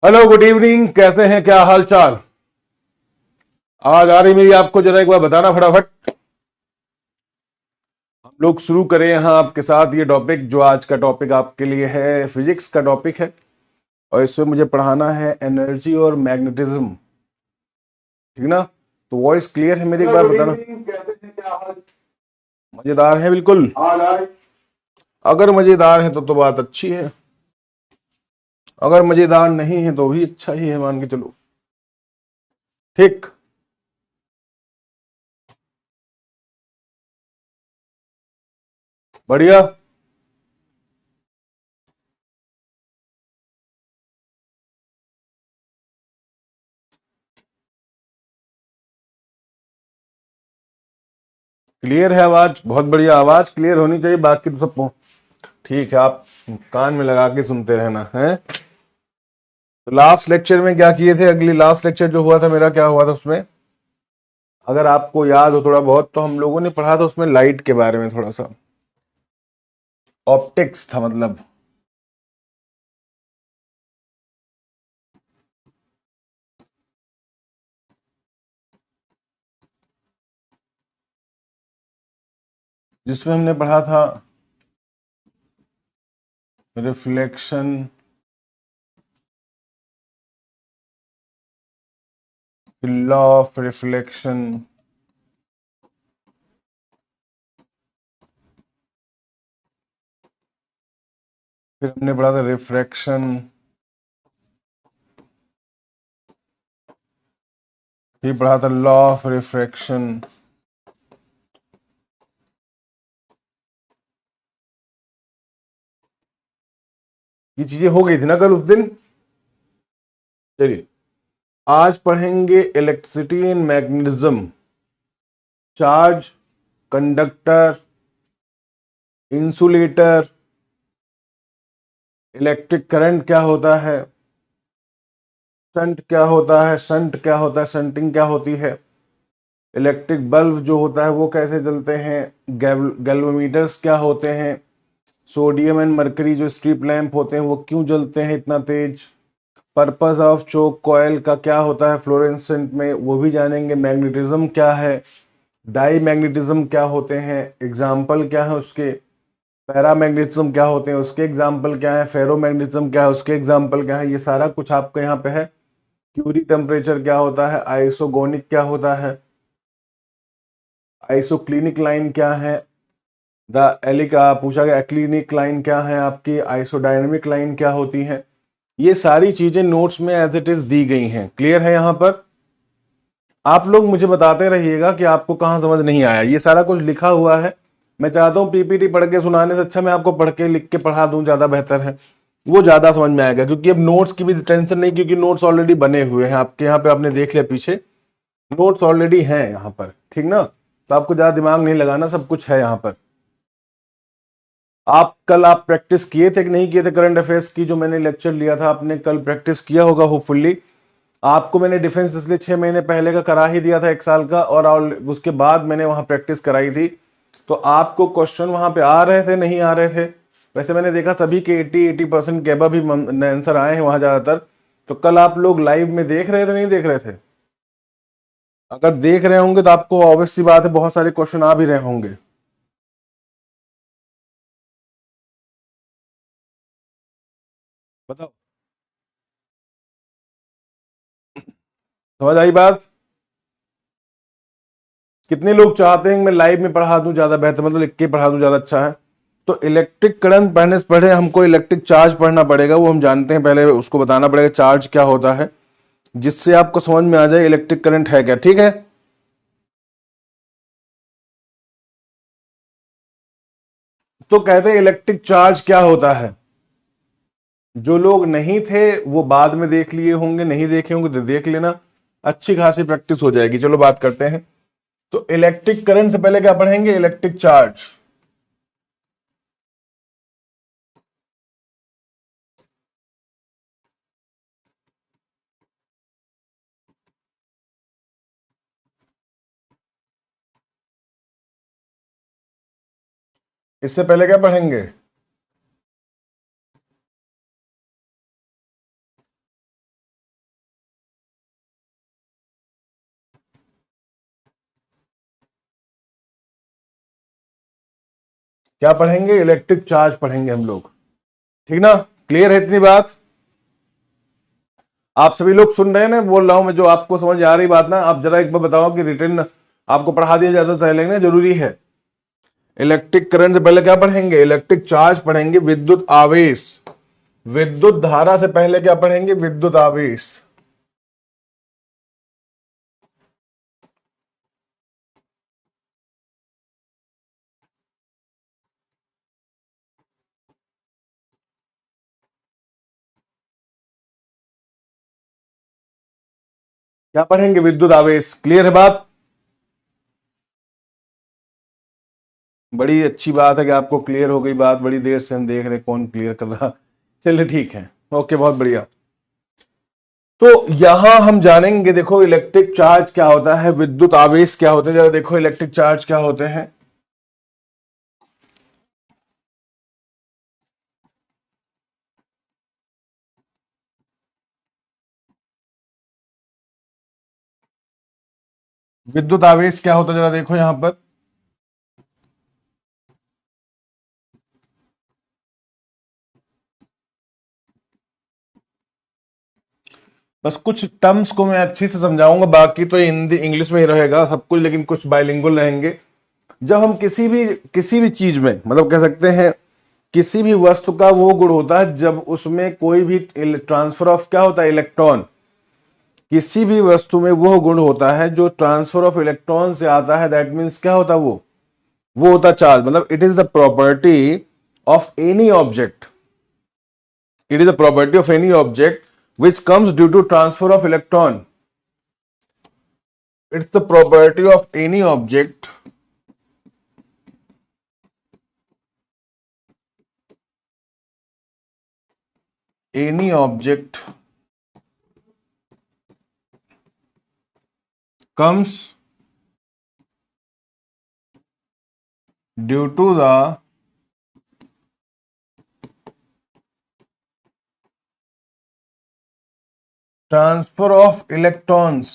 Hello, good evening. कैसे हैं? क्या हाल चाल? आवाज आ रही मेरी आपको? जरा एक बार बताना फटाफट। हम लोग शुरू करें यहाँ आपके साथ ये टॉपिक। जो आज का टॉपिक आपके लिए है, फिजिक्स का टॉपिक है। और इसमें मुझे पढ़ाना है एनर्जी और मैग्नेटिज्म। ठीक ना? तो वॉइस क्लियर है मेरी? एक बार बताना। कैसे हैं? क्या हाल? मजेदार है बिल्कुल। अगर मजेदार है तो बात अच्छी है। अगर मजेदार नहीं है तो भी अच्छा ही है, मान के चलो। ठीक। बढ़िया। क्लियर है आवाज? बहुत बढ़िया। आवाज क्लियर होनी चाहिए, बाकी तो सब ठीक है। आप कान में लगा के सुनते रहना है। तो लास्ट लेक्चर में क्या किए थे? अगली लास्ट लेक्चर जो हुआ था मेरा, क्या हुआ था उसमें? अगर आपको याद हो थोड़ा बहुत, तो हम लोगों ने पढ़ा था उसमें लाइट के बारे में थोड़ा सा। ऑप्टिक्स था मतलब। जिसमें हमने पढ़ा था रिफ्लेक्शन, लॉ ऑफ रिफ्लेक्शन। फिर हमने पढ़ा था रिफ्रैक्शन। फिर पढ़ा था लॉ ऑफ रिफ्रैक्शन। ये चीजें हो गई थी ना कल उस दिन? चलिए, आज पढ़ेंगे electricity in magnetism. Charge, conductor, insulator, electric current क्या होता है, शंट क्या होता है, शंटिंग क्या होती है, इलेक्ट्रिक बल्ब जो होता है वो कैसे जलते हैं, गैल्वेमीटर्स क्या होते हैं, सोडियम एंड मरकरी जो स्ट्रिप लैंप होते हैं वो क्यों जलते हैं इतना तेज, पर्पस ऑफ चोक कॉयल का क्या होता है फ्लोरेसेंट में वो भी जानेंगे, मैग्नेटिज्म क्या है, डाई मैग्नेटिज्म क्या होते हैं, एग्जाम्पल क्या है उसके, पैरामैग्नेटिज्म क्या होते हैं उसके एग्जाम्पल क्या है, फेरोमैग्नेटिज्म क्या है उसके एग्जाम्पल क्या है, ये सारा कुछ आपके यहाँ पे है। क्यूरी टेम्परेचर क्या होता है, आइसोगोनिक क्या होता है, आइसोक्लिनिक लाइन क्या है, द एलिक पूछा गया एक्लिनिक लाइन क्या है आपकी, आइसोडायनेमिक लाइन क्या होती है। ये सारी चीजें नोट्स में एज इट इज दी गई हैं। क्लियर है यहाँ पर? आप लोग मुझे बताते रहिएगा कि आपको कहाँ समझ नहीं आया। ये सारा कुछ लिखा हुआ है। मैं चाहता हूँ पीपीटी पढ़ के सुनाने से अच्छा मैं आपको पढ़ के लिख के पढ़ा दूं, ज्यादा बेहतर है। वो ज्यादा समझ में आएगा, क्योंकि अब नोट्स की भी टेंशन नहीं, क्योंकि नोट्स ऑलरेडी बने हुए हैं आपके यहाँ पे। आपने देख लिया पीछे, नोट्स ऑलरेडी हैं यहाँ पर। ठीक ना? तो आपको ज्यादा दिमाग नहीं लगाना, सब कुछ है यहाँ पर। आप प्रैक्टिस किए थे कि नहीं किए थे करंट अफेयर्स की? जो मैंने लेक्चर लिया था आपने कल प्रैक्टिस किया होगा होपफुली। आपको मैंने डिफेंस इसलिए 6 महीने पहले का करा ही दिया था, 1 साल का, और उसके बाद मैंने वहां प्रैक्टिस कराई थी। तो आपको क्वेश्चन वहां पे आ रहे थे नहीं आ रहे थे? वैसे मैंने देखा सभी के 80% के अबव ही आंसर आए हैं वहां ज्यादातर। तो कल आप लोग लाइव में देख रहे थे नहीं देख रहे थे? अगर देख रहे होंगे तो आपको ऑब्वियस सी बात है बहुत सारे क्वेश्चन आ भी रहे होंगे। बताओ, समझ आई बात? कितने लोग चाहते हैं कि मैं लाइव में पढ़ा दूं ज्यादा बेहतर, मतलब लिख के पढ़ा दूं ज्यादा अच्छा है? तो इलेक्ट्रिक करंट पढ़ने से पहले हमको इलेक्ट्रिक चार्ज पढ़ना पड़ेगा, वो हम जानते हैं। पहले उसको बताना पड़ेगा चार्ज क्या होता है, जिससे आपको समझ में आ जाए इलेक्ट्रिक करंट है क्या। ठीक है? तो कहते हैं इलेक्ट्रिक चार्ज क्या होता है। जो लोग नहीं थे वो बाद में देख लिए होंगे, नहीं देखे होंगे तो देख लेना, अच्छी खासी प्रैक्टिस हो जाएगी। चलो बात करते हैं। तो इलेक्ट्रिक करंट से पहले क्या पढ़ेंगे? Electric charge. इससे पहले क्या पढ़ेंगे? क्या पढ़ेंगे? इलेक्ट्रिक चार्ज पढ़ेंगे हम लोग। ठीक ना? क्लियर है इतनी बात? आप सभी लोग सुन रहे हैं ना, बोल रहा हूं मैं, जो आपको समझ आ रही बात ना, आप जरा एक बार बताओ कि रिटर्न आपको पढ़ा दिया जाता चाहिए ना, जरूरी है। इलेक्ट्रिक करंट से पहले क्या पढ़ेंगे? इलेक्ट्रिक चार्ज पढ़ेंगे, विद्युत आवेश। विद्युत धारा से पहले क्या पढ़ेंगे? विद्युत आवेश। क्या पढ़ेंगे? विद्युत आवेश। क्लियर है बात? बड़ी अच्छी बात है कि आपको क्लियर हो गई बात। बड़ी देर से हम देख रहे कौन क्लियर कर रहा। चलिए ठीक है, ओके, बहुत बढ़िया। तो यहां हम जानेंगे, देखो इलेक्ट्रिक चार्ज क्या होता है, विद्युत आवेश क्या होते हैं। जरा देखो इलेक्ट्रिक चार्ज क्या होते हैं। विद्युत आवेश क्या होता है, जरा देखो यहां पर। बस कुछ टर्म्स को मैं अच्छे से समझाऊंगा, बाकी तो हिंदी इंग्लिश में ही रहेगा सब कुछ, लेकिन कुछ बाइलिंगुअल रहेंगे। जब हम किसी भी चीज में, मतलब कह सकते हैं किसी भी वस्तु का वो गुण होता है जब उसमें कोई भी ट्रांसफर ऑफ क्या होता है, इलेक्ट्रॉन। किसी भी वस्तु में वो गुण होता है जो ट्रांसफर ऑफ इलेक्ट्रॉन से आता है, दैट मीन्स क्या होता है वो होता चार्ज। मतलब it is the property of any object, it is a property of any object which comes due to transfer of electron. It's the property of any object comes due to the transfer of electrons.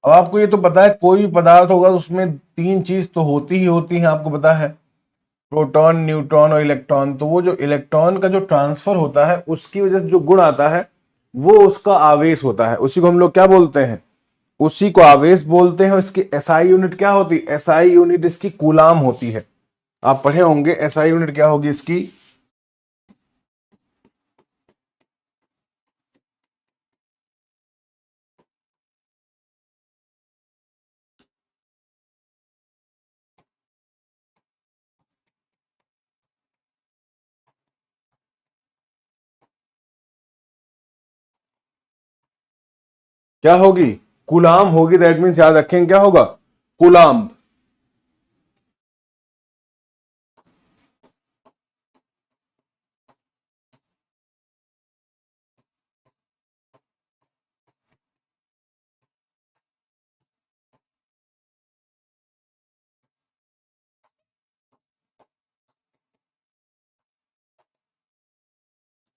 अब आपको ये तो पता है कोई भी पदार्थ होगा तो उसमें तीन चीज तो होती ही होती है, आपको पता है, प्रोटॉन, न्यूट्रॉन और इलेक्ट्रॉन। तो वो जो इलेक्ट्रॉन का जो ट्रांसफर होता है उसकी वजह से जो गुण आता है वो उसका आवेश होता है। उसी को हम लोग क्या बोलते हैं? उसी को आवेश बोलते हैं। इसकी एसआई यूनिट क्या होती है? एसआई यूनिट इसकी कूलाम होती है। आप पढ़े होंगे एसआई यूनिट क्या होगी इसकी। क्या होगी? कूलाम होगी। दैट मीन्स याद रखेंगे क्या होगा? कूलाम।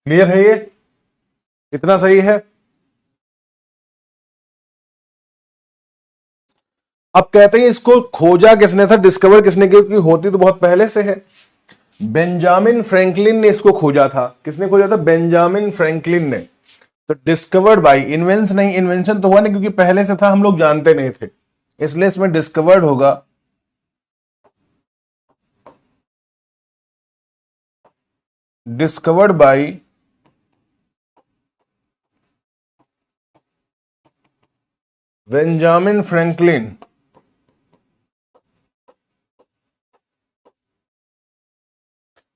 क्लियर है ये? इतना सही है? अब कहते हैं इसको खोजा किसने था, डिस्कवर किसने, क्योंकि होती तो बहुत पहले से है। बेंजामिन फ्रैंकलिन ने इसको खोजा था। किसने खोजा था? बेंजामिन फ्रैंकलिन ने। तो डिस्कवर्ड बाई, इन्वेंशन नहीं, इन्वेंशन तो हुआ नहीं क्योंकि पहले से था, हम लोग जानते नहीं थे, इसलिए इसमें डिस्कवर्ड होगा। Discovered by Benjamin Franklin.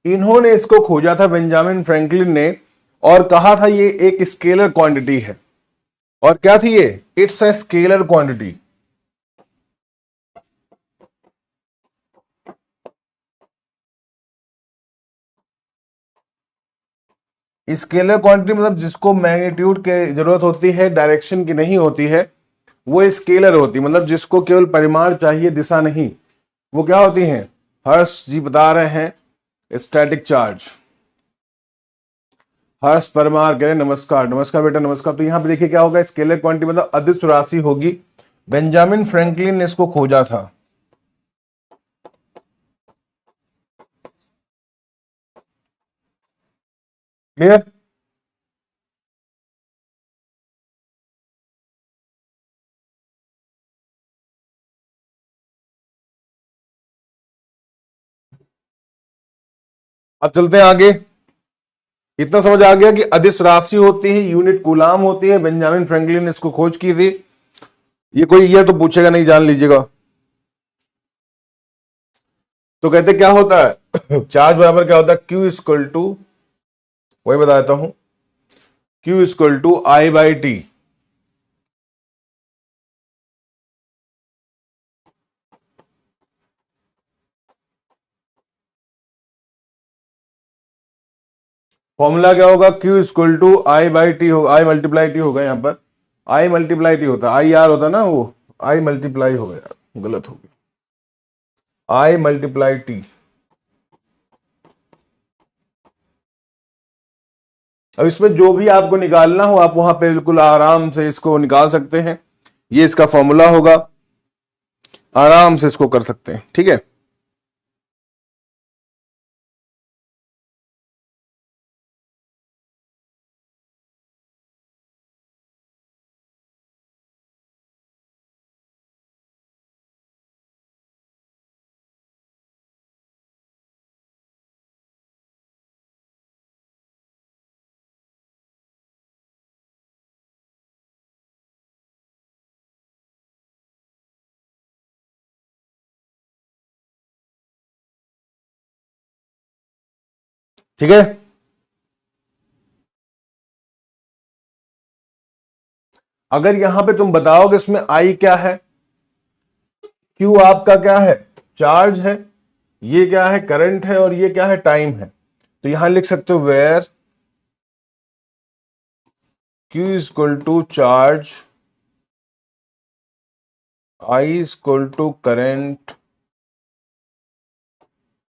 इन्होंने इसको खोजा था, बेंजामिन फ्रैंकलिन ने, और कहा था ये एक स्केलर क्वांटिटी है। और क्या थी ये? It's a scalar quantity. Scalar quantity मतलब जिसको मैग्नीट्यूड की जरूरत होती है, डायरेक्शन की नहीं होती है, वो स्केलर होती। मतलब जिसको केवल परिमाण चाहिए, दिशा नहीं, वो क्या होती है? हर्ष जी बता रहे हैं स्टैटिक चार्ज। हर्ष परमार कह रहे नमस्कार। नमस्कार बेटा, नमस्कार। तो यहां पे देखिए क्या होगा, स्केलर क्वांटिटी मतलब अदिश राशि होगी। बेंजामिन फ्रैंकलिन ने इसको खोजा था। क्लियर? अब चलते हैं आगे। इतना समझ आ गया कि अदिश राशि होती है, यूनिट कूलाम होती है, बेंजामिन फ्रैंकलिन ने इसको खोज की थी। ये कोई ईयर तो पूछेगा नहीं, जान लीजिएगा। तो कहते क्या होता है चार्ज बराबर क्या होता है, Q इक्वल टू, वही बताता हूं, Q equal to I/T। Formula क्या होगा, Q इक्वल टू I/T होगा, I मल्टीप्लाई टी होगा, यहां पर I मल्टीप्लाई टी होता है, IR होता है ना, वो I मल्टीप्लाई हो गया, गलत हो गया, I मल्टीप्लाई टी। अब इसमें जो भी आपको निकालना हो आप वहां पे बिल्कुल आराम से इसको निकाल सकते हैं। ये इसका फॉर्मूला होगा, आराम से इसको कर सकते हैं, ठीक है। ठीक है, अगर यहां पे तुम बताओगे इसमें आई क्या है, क्यू आपका क्या है, चार्ज है, ये क्या है, करंट है, और ये क्या है, टाइम है, तो यहां लिख सकते हो where Q equal to charge, I equal to current,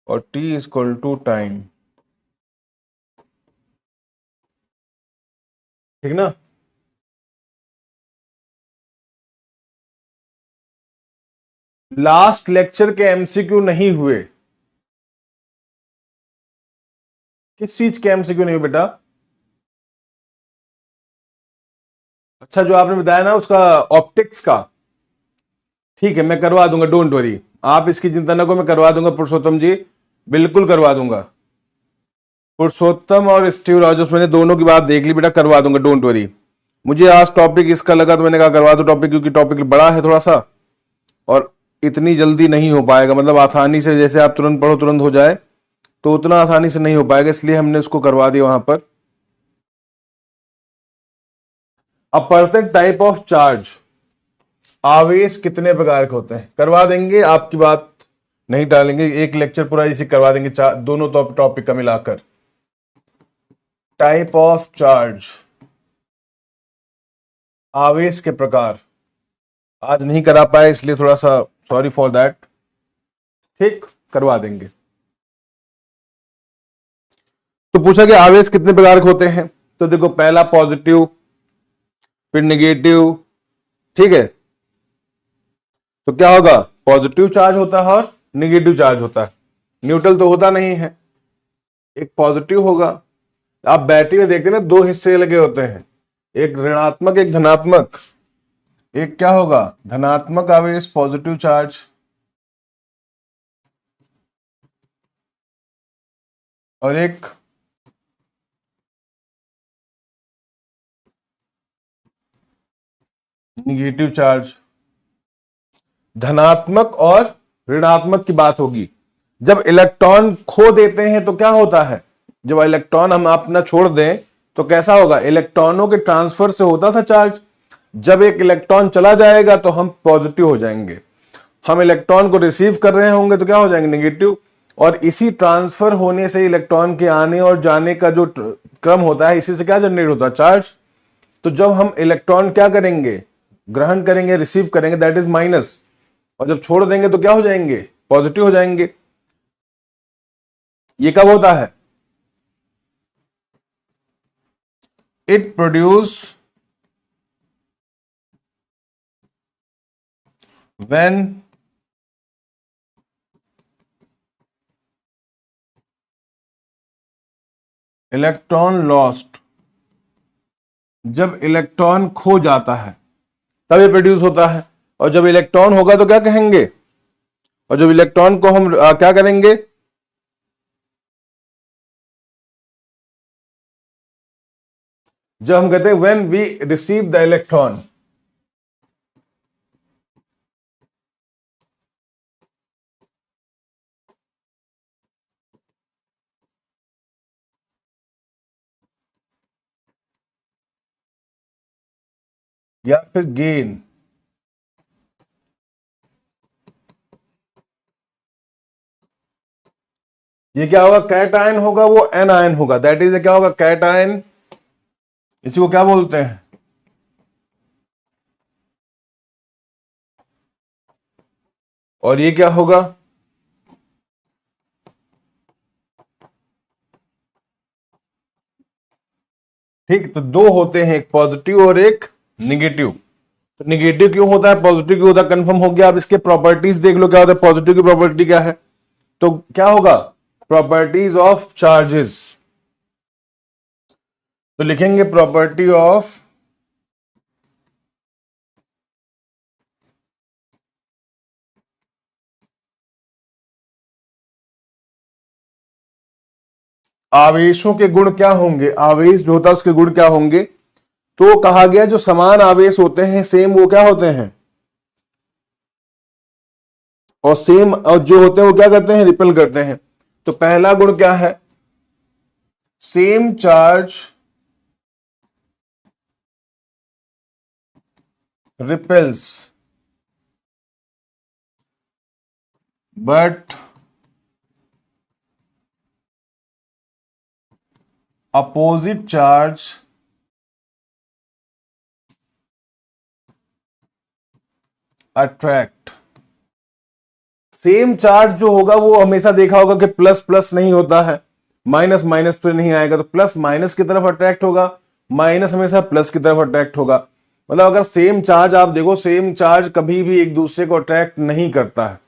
और टी इक्वल टू टाइम। ठीक ना? लास्ट लेक्चर के एमसीक्यू नहीं हुए। किस चीज के एमसीक्यू नहीं हुए बेटा? अच्छा, जो आपने बताया ना उसका, ऑप्टिक्स का, ठीक है मैं करवा दूंगा, डोंट वरी, आप इसकी चिंता न करो, मैं करवा दूंगा पुरुषोत्तम जी, बिल्कुल करवा दूंगा। पुरुषोत्तम और स्टीव रॉजर्स, मैंने दोनों की बात देख ली बेटा, करवा दूंगा, डोंट वरी। मुझे आज टॉपिक इसका लगा तो मैंने कहा करवा दो टॉपिक, क्योंकि टॉपिक बड़ा है थोड़ा सा, और इतनी जल्दी नहीं हो पाएगा, मतलब आसानी से जैसे आप तुरंत पढ़ो तुरंत हो जाए, तो उतना आसानी से नहीं हो पाएगा, इसलिए हमने उसको करवा दिया वहां पर। A perfect type of charge, आवेश कितने प्रकार के होते हैं, करवा देंगे, आपकी बात नहीं टालेंगे, एक लेक्चर पूरा इसी करवा देंगे, दोनों टॉपिक का मिलाकर। टाइप ऑफ चार्ज, आवेश के प्रकार, आज नहीं करा पाए इसलिए थोड़ा सा सॉरी फॉर दैट, ठीक, करवा देंगे। तो पूछा कि आवेश कितने प्रकार के होते हैं, तो देखो पहला पॉजिटिव, फिर नेगेटिव, ठीक है, तो क्या होगा, पॉजिटिव चार्ज होता है और नेगेटिव चार्ज होता है, न्यूट्रल तो होता नहीं है, एक पॉजिटिव होगा। आप बैटरी में देखते हैं ना, दो हिस्से लगे होते हैं, एक ऋणात्मक एक धनात्मक, एक क्या होगा, धनात्मक आवेश पॉजिटिव चार्ज, और एक निगेटिव चार्ज। धनात्मक और ऋणात्मक की बात होगी, जब इलेक्ट्रॉन खो देते हैं तो क्या होता है, जब इलेक्ट्रॉन हम अपना छोड़ दें तो कैसा होगा, इलेक्ट्रॉनों के ट्रांसफर से होता था चार्ज, जब एक इलेक्ट्रॉन चला जाएगा तो हम पॉजिटिव हो जाएंगे, हम इलेक्ट्रॉन को रिसीव कर रहे होंगे तो क्या हो जाएंगे, नेगेटिव। और इसी ट्रांसफर होने से इलेक्ट्रॉन के आने और जाने का जो क्रम होता है, इसी से क्या जनरेट होता है, चार्ज। तो जब हम इलेक्ट्रॉन क्या करेंगे, ग्रहण करेंगे, रिसीव करेंगे, दैट इज माइनस, और जब छोड़ देंगे तो क्या हो जाएंगे, पॉजिटिव हो जाएंगे। ये कब होता है, it produce when electron lost, जब इलेक्ट्रॉन खो जाता है तब ये प्रोड्यूस होता है, और जब इलेक्ट्रॉन होगा तो क्या कहेंगे, और जब इलेक्ट्रॉन को हम क्या करेंगे, जब हम कहते हैं when we receive the electron, या फिर गेन, ये क्या होगा, कैटायन होगा, वो एनायन होगा, दैट इज क्या होगा, कैटायन, इसी को क्या बोलते हैं, और ये क्या होगा, ठीक। तो दो होते हैं, एक पॉजिटिव और एक निगेटिव। तो निगेटिव क्यों होता है, पॉजिटिव क्यों होता है, कंफर्म हो गया। अब इसके प्रॉपर्टीज देख लो, क्या होता है, पॉजिटिव की प्रॉपर्टी क्या है, तो क्या होगा, प्रॉपर्टीज ऑफ चार्जेस। तो लिखेंगे प्रॉपर्टी ऑफ आवेशों के गुण क्या होंगे, आवेश जो होता है उसके गुण क्या होंगे। तो कहा गया जो समान आवेश होते हैं सेम, वो क्या होते हैं, और सेम और जो होते हैं वो क्या करते हैं, रिपेल करते हैं। तो पहला गुण क्या है, same charge repels but opposite charge attract. Same charge जो होगा वो हमेशा देखा होगा कि प्लस प्लस नहीं होता है, माइनस माइनस पे नहीं आएगा, तो प्लस माइनस की तरफ अट्रैक्ट होगा, माइनस हमेशा प्लस की तरफ अट्रैक्ट होगा। मतलब अगर सेम चार्ज आप देखो, सेम चार्ज कभी भी एक दूसरे को अट्रैक्ट नहीं करता है,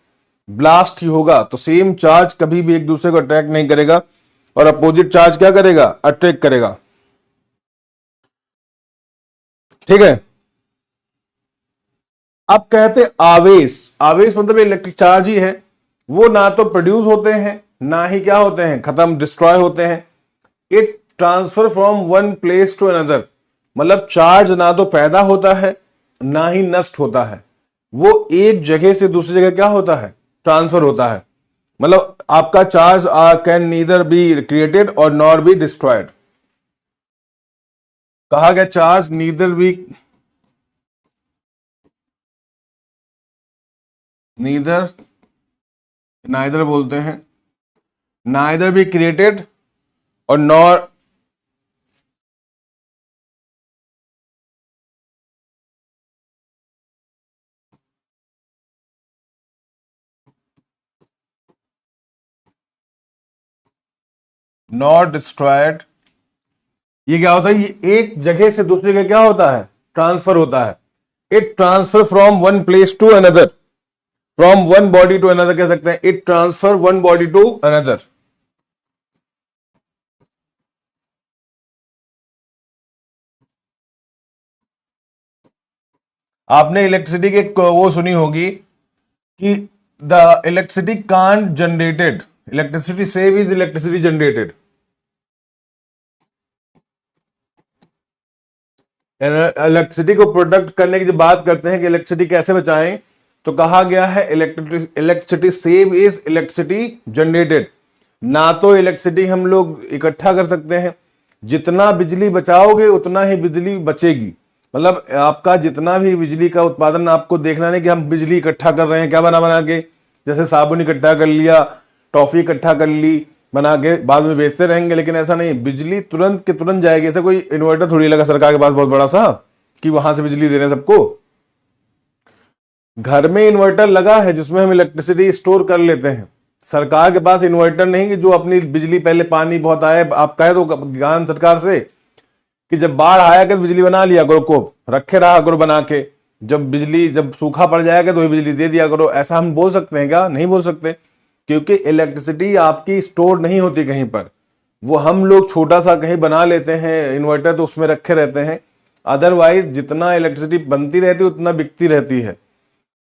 ब्लास्ट ही होगा। तो सेम चार्ज कभी भी एक दूसरे को अट्रैक्ट नहीं करेगा, और अपोजिट चार्ज क्या करेगा, अट्रैक्ट करेगा। ठीक है। अब कहते आवेश, आवेश मतलब इलेक्ट्रिक चार्ज ही है, वो ना तो प्रोड्यूस होते हैं ना ही क्या होते हैं, खत्म, डिस्ट्रॉय होते हैं। It transfer from one place to another, मतलब चार्ज ना तो पैदा होता है ना ही नष्ट होता है, वो एक जगह से दूसरी जगह क्या होता है, ट्रांसफर होता है। मतलब आपका charge can neither be created और नॉर बी डिस्ट्रॉयड। कहा गया charge neither be neither neither बोलते हैं, नाइदर बी क्रिएटेड और नॉर नॉट डिस्ट्रॉयड। ये क्या होता है, ये एक जगह से दूसरी जगह क्या होता है, ट्रांसफर होता है। It transfer from one place to another, from one body to another कह सकते हैं, it transfer one body to another. आपने इलेक्ट्रिसिटी के वो सुनी होगी कि the electricity can't generated, electricity save is electricity generated. Electricity को प्रोडक्ट करने की जब बात करते हैं कि इलेक्ट्रिसिटी कैसे बचाएं, तो कहा गया है electricity save is electricity generated. ना तो इलेक्ट्रिसिटी हम लोग इकट्ठा कर सकते हैं, जितना बिजली बचाओगे उतना ही बिजली बचेगी। मतलब आपका जितना भी बिजली का उत्पादन, आपको देखना नहीं कि हम बिजली इकट्ठा कर रहे हैं क्या बना बना के, जैसे साबुन इकट्ठा कर लिया, टॉफी इकट्ठा कर ली बना के, बाद में बेचते रहेंगे, लेकिन ऐसा नहीं, बिजली तुरंत के तुरंत जाएगी। ऐसा कोई इन्वर्टर थोड़ी लगा सरकार के पास बहुत बड़ा सा कि वहां से बिजली दे रहे हैं सबको। घर में इन्वर्टर लगा है जिसमें हम इलेक्ट्रिसिटी स्टोर कर लेते हैं। सरकार के पास इन्वर्टर नहीं कि जो अपनी बिजली, पहले पानी बहुत आए, आप कहे तो ज्ञान सरकार से कि जब बाढ़ आया कि बिजली बना लिया करो, को रखे रहा करो बना के, जब सूखा पड़ जाएगा तो बिजली दे दिया करो। ऐसा हम बोल सकते हैं क्या, नहीं बोल सकते, क्योंकि इलेक्ट्रिसिटी आपकी स्टोर नहीं होती कहीं पर, वो हम लोग छोटा सा कहीं बना लेते हैं इन्वर्टर तो उसमें रखे रहते हैं, अदरवाइज जितना इलेक्ट्रिसिटी बनती रहती है उतना बिकती रहती है,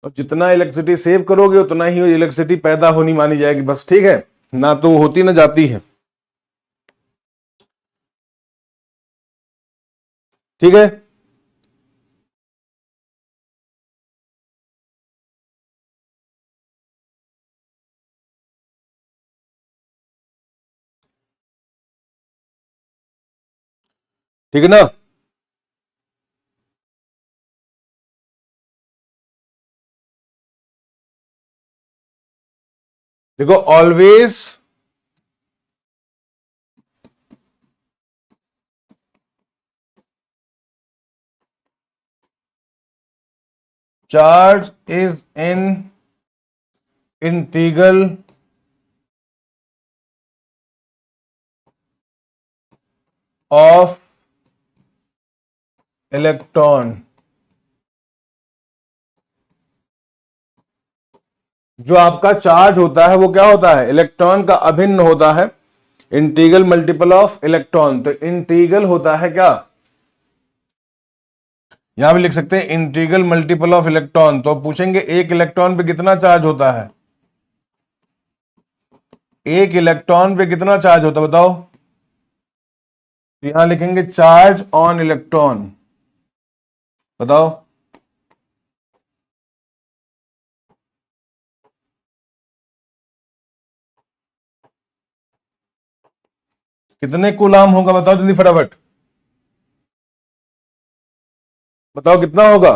और जितना इलेक्ट्रिसिटी सेव करोगे उतना ही इलेक्ट्रिसिटी पैदा होनी मानी जाएगी बस, ठीक है ना, तो होती ना जाती है, ठीक है। ठीक है ना। देखो always charge is in integral of electron. जो आपका चार्ज होता है वो क्या होता है, इलेक्ट्रॉन का अभिन्न होता है, इंटीग्रल मल्टीपल ऑफ इलेक्ट्रॉन। तो इंटीग्रल होता है क्या, यहां भी लिख सकते हैं इंटीग्रल मल्टीपल ऑफ इलेक्ट्रॉन। तो पूछेंगे एक इलेक्ट्रॉन पे कितना चार्ज होता है, एक इलेक्ट्रॉन पे कितना चार्ज होता है बताओ। तो यहां लिखेंगे चार्ज ऑन इलेक्ट्रॉन, बताओ कितने कूलाम होगा, बताओ जल्दी फटाफट बताओ कितना होगा,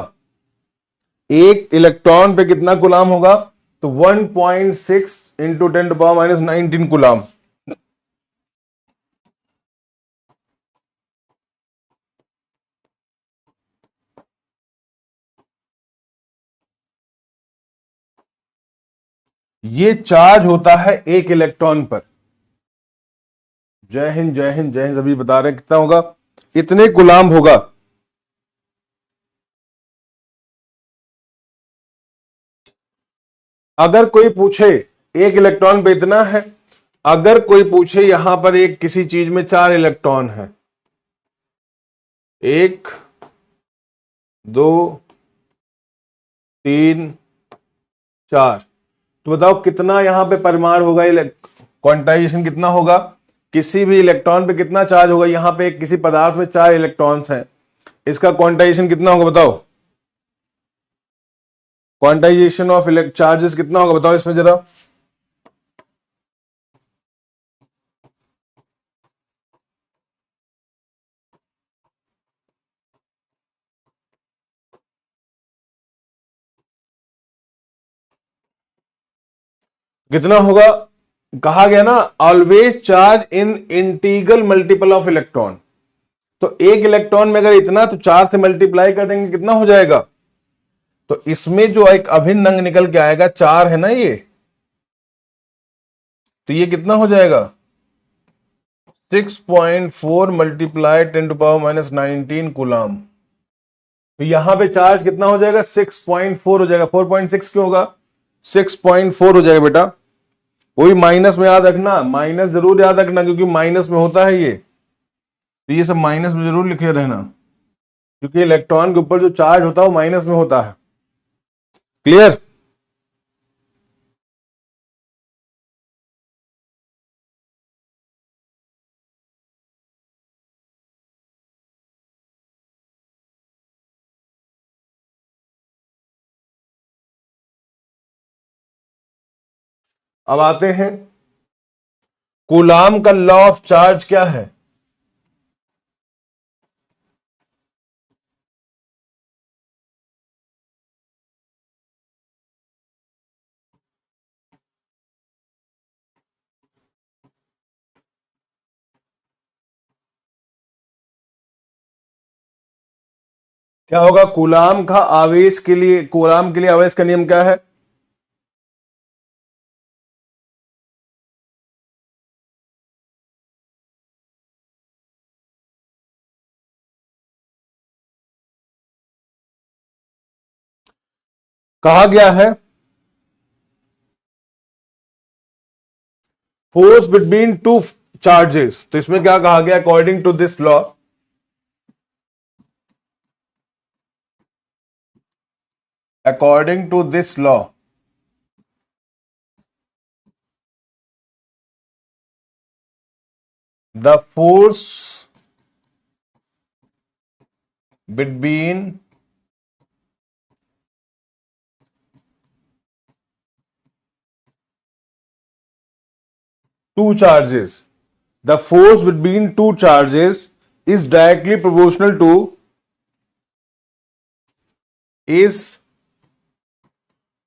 एक इलेक्ट्रॉन पे कितना कूलाम होगा, तो 1.6 इंटू 10⁻⁻19 कूलाम। ये चार्ज होता है एक इलेक्ट्रॉन पर। जय हिंद जय हिंद जय हिंद, अभी बता रहे हैं कितना होगा, इतने गुलाम होगा। अगर कोई पूछे एक इलेक्ट्रॉन पे इतना है, अगर कोई पूछे यहां पर एक किसी चीज में 4 इलेक्ट्रॉन है, 1 2 3 4, तो बताओ कितना यहां पे परमाणु होगा, क्वांटाइजेशन कितना होगा, किसी भी इलेक्ट्रॉन पे कितना चार्ज होगा, यहां पे किसी पदार्थ में 4 इलेक्ट्रॉन्स हैं, इसका क्वांटाइजेशन कितना होगा बताओ, क्वांटाइजेशन ऑफ इलेक्ट्रिक चार्जेस कितना होगा बताओ इसमें जरा। कितना होगा, कहा गया ना always charge in integral multiple of electron. तो एक इलेक्ट्रॉन में अगर इतना, तो 4 से मल्टीप्लाई कर देंगे कितना हो जाएगा, तो इसमें जो एक अभिन्न अंक निकल के आएगा 4 है ना ये, तो ये कितना हो जाएगा 6.4 मल्टीप्लाई 10⁻⁻19 कूलाम। तो यहां पे चार्ज कितना हो जाएगा 6.4 हो जाएगा, 4.6 क्यों होगा, 6.4 हो जाएगा बेटा। वही माइनस में याद रखना, माइनस जरूर याद रखना क्योंकि माइनस में होता है ये, तो ये सब माइनस में जरूर लिखे रहना, क्योंकि इलेक्ट्रॉन के ऊपर जो चार्ज होता है वो माइनस में होता है। क्लियर। अब आते हैं कूलाम का लॉ ऑफ चार्ज क्या है, क्या होगा कूलाम का आवेश के लिए, कूलाम के लिए आवेश का नियम क्या है, कहा गया है फोर्स बिटवीन टू चार्जेस। तो इसमें क्या कहा गया, according to this law, according to this law the force between two charges, the force between two charges is directly proportional to is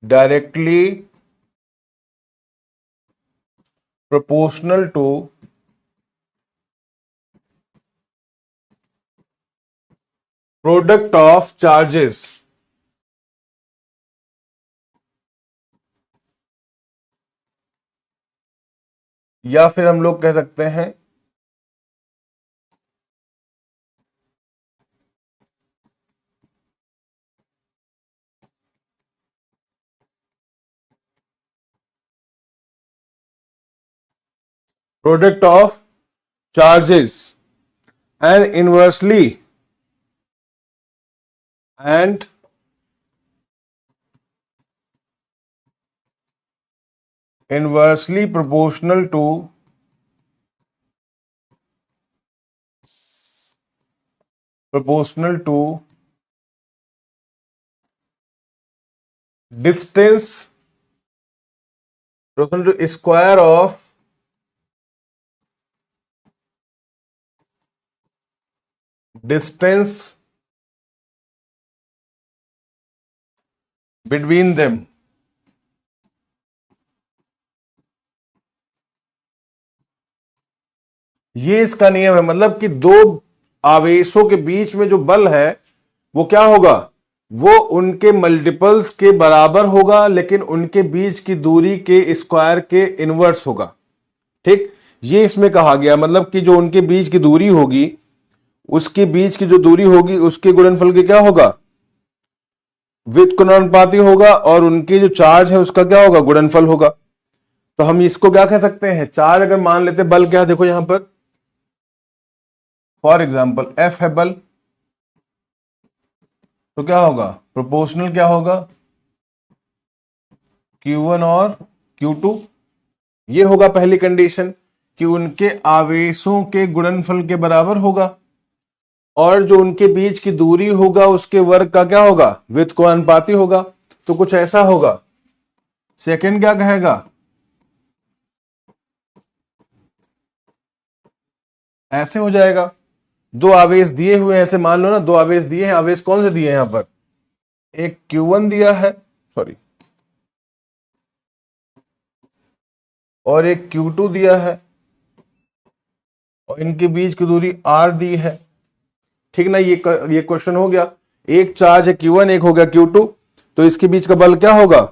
directly proportional to product of charges, या फिर हम लोग कह सकते हैं product of charges, and and inversely proportional to distance, proportional to square of distance between them। ये इसका नियम है, मतलब कि दो आवेशों के बीच में जो बल है वो क्या होगा, वो उनके मल्टीपल्स के बराबर होगा, लेकिन उनके बीच की दूरी के स्क्वायर के इनवर्स होगा। ठीक, ये इसमें कहा गया, मतलब कि जो उनके बीच की दूरी होगी, उसके बीच की जो दूरी होगी उसके गुणनफल के क्या होगा, व्युत्क्रमानुपाती होगा, और उनके जो चार्ज है उसका क्या होगा, गुणनफल होगा। तो हम इसको क्या कह सकते हैं, चार्ज अगर मान लेते, बल क्या, देखो यहां पर फॉर एग्जाम्पल एफ है बल, तो क्या होगा, प्रोपोर्शनल क्या होगा, Q1 और Q2। ये होगा पहली कंडीशन कि उनके आवेशों के गुणनफल के बराबर होगा, और जो उनके बीच की दूरी होगा उसके वर्ग का क्या होगा, व्युत्क्रमानुपाती होगा। तो कुछ ऐसा होगा। सेकंड क्या कहेगा, ऐसे हो जाएगा, दो आवेश दिए हुए हैं, ऐसे मान लो ना, दो आवेश दिए हैं, आवेश कौन से दिए हैं यहां पर, एक Q1 दिया है, सॉरी, और एक Q2 दिया है, और इनके बीच की दूरी R दी है। ठीक ना, ये क्वेश्चन हो गया, एक चार्ज है Q1, एक हो गया Q2, तो इसके बीच का बल क्या होगा,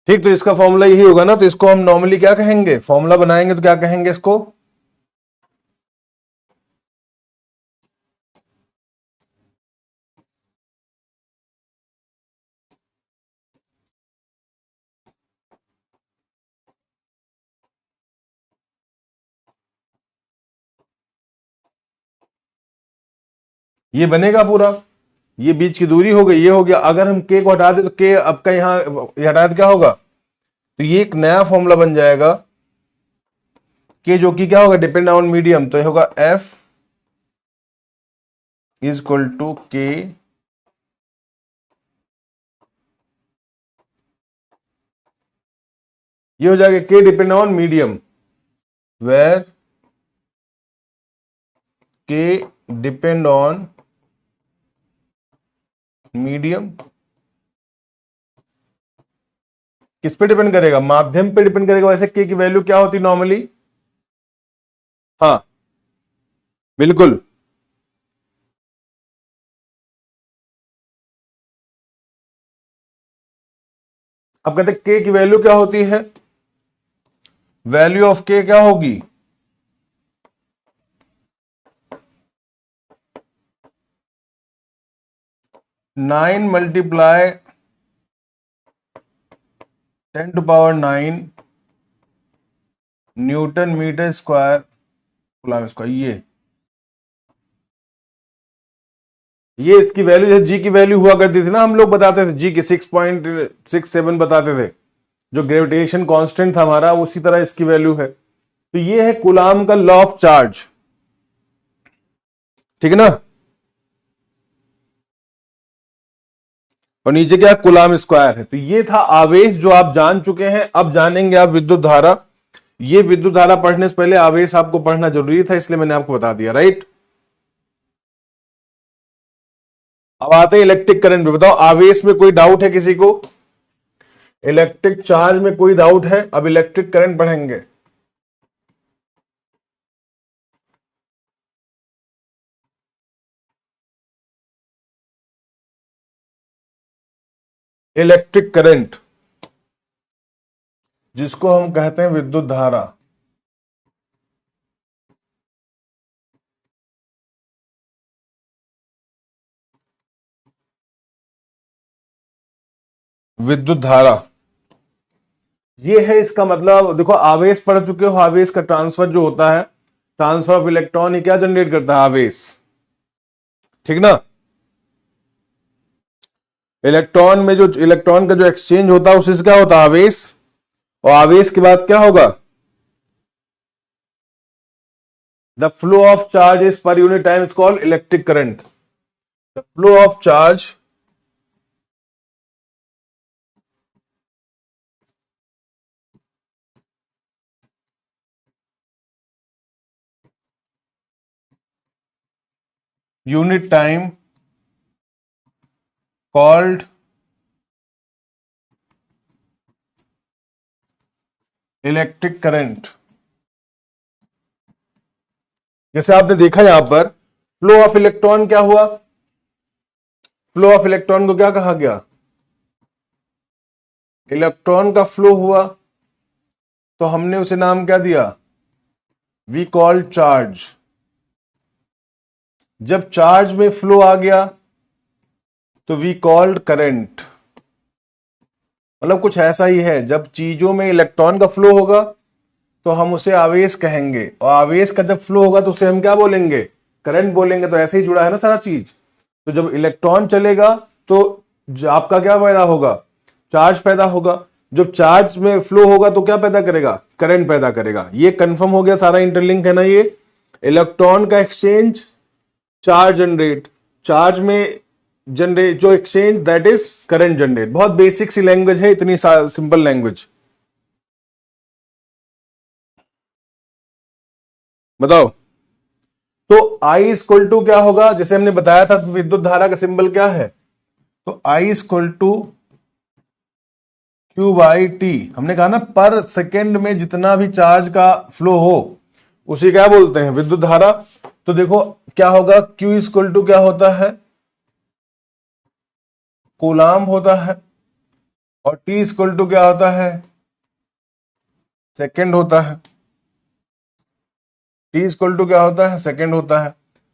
ठीक। तो इसका फॉर्मूला यही होगा ना, तो इसको हम नॉर्मली क्या कहेंगे, फॉर्मूला बनाएंगे तो क्या कहेंगे इसको, ये बनेगा पूरा, ये बीच की दूरी हो गई, ये हो गया। अगर हम के को हटा दे तो के आपका यहां हटा दे क्या होगा, तो ये एक नया फॉर्मूला बन जाएगा के, जो कि क्या होगा, डिपेंड ऑन मीडियम। तो ये होगा एफ इज इक्वल टू के ये हो जाएगा के डिपेंड ऑन मीडियम, वेर के डिपेंड ऑन मीडियम। किस पे डिपेंड करेगा, माध्यम पे डिपेंड करेगा। वैसे के की वैल्यू क्या होती नॉर्मली, हाँ बिल्कुल, अब कहते के की वैल्यू क्या होती है, वैल्यू ऑफ के क्या होगी, 9 multiply 10⁹ newton metre square coulomb square. ये इसकी वैल्यू है, जी की वैल्यू हुआ करती थी ना, हम लोग बताते थे जी की 6.67 बताते थे, जो ग्रेविटेशन कांस्टेंट था हमारा, उसी तरह इसकी वैल्यू है। तो ये है कूलाम का लॉ ऑफ चार्ज, ठीक है ना। और नीचे क्या, कूलाम स्क्वायर है। तो ये था आवेश जो आप जान चुके हैं। अब जानेंगे आप विद्युत धारा। ये विद्युत धारा पढ़ने से पहले आवेश आपको पढ़ना जरूरी था, इसलिए मैंने आपको बता दिया, राइट। अब आते हैं इलेक्ट्रिक करंट पे। बताओ आवेश में कोई डाउट है किसी को? इलेक्ट्रिक चार्ज में कोई डाउट है? अब इलेक्ट्रिक करंट पढ़ेंगे। इलेक्ट्रिक करंट जिसको हम कहते हैं विद्युत धारा, विद्युत धारा ये है। इसका मतलब देखो, आवेश पढ़ चुके हो, आवेश का ट्रांसफर जो होता है, ट्रांसफर ऑफ इलेक्ट्रॉन, ये क्या जनरेट करता है? आवेश, ठीक ना। इलेक्ट्रॉन में जो इलेक्ट्रॉन का जो एक्सचेंज होता है उसी से क्या होता है? आवेश। और आवेश के बाद क्या होगा? The flow of charge is per unit time is called electric current. The flow of charge unit time called electric current. जैसे आपने देखा यहां पर फ्लो ऑफ इलेक्ट्रॉन क्या हुआ? फ्लो ऑफ इलेक्ट्रॉन को क्या कहा गया? इलेक्ट्रॉन का फ्लो हुआ, तो हमने उसे नाम क्या दिया? We called charge. जब चार्ज में फ्लो आ गया तो वी कॉल्ड करंट। मतलब कुछ ऐसा ही है, जब चीजों में इलेक्ट्रॉन का फ्लो होगा तो हम उसे आवेश कहेंगे, और आवेश का जब फ्लो होगा तो उसे हम क्या बोलेंगे? करंट बोलेंगे। तो ऐसे ही जुड़ा है ना सारा चीज। तो जब इलेक्ट्रॉन चलेगा तो आपका क्या पैदा होगा? चार्ज पैदा होगा। जब चार्ज में फ्लो होगा तो क्या पैदा करेगा? करंट पैदा करेगा। ये कंफर्म हो गया, सारा इंटरलिंक है ना ये। इलेक्ट्रॉन का एक्सचेंज, चार्ज जनरेट, चार्ज में जनरेट जो exchange, that is current generate. बहुत बेसिक सी लैंग्वेज है, इतनी सिंपल लैंग्वेज। बताओ। तो I इक्वल टू क्या होगा? जैसे हमने बताया था विद्युत धारा का सिंबल क्या है, तो I equal to Q by T. हमने कहा ना, पर सेकेंड में जितना भी चार्ज का फ्लो हो उसे क्या बोलते हैं? विद्युत धारा। तो देखो क्या होगा, Q इक्वल टू क्या होता है? कूलाम होता है। और T इक्वल टू क्या होता है? सेकेंड होता है। T इक्वल टू क्या होता है? सेकेंड होता है।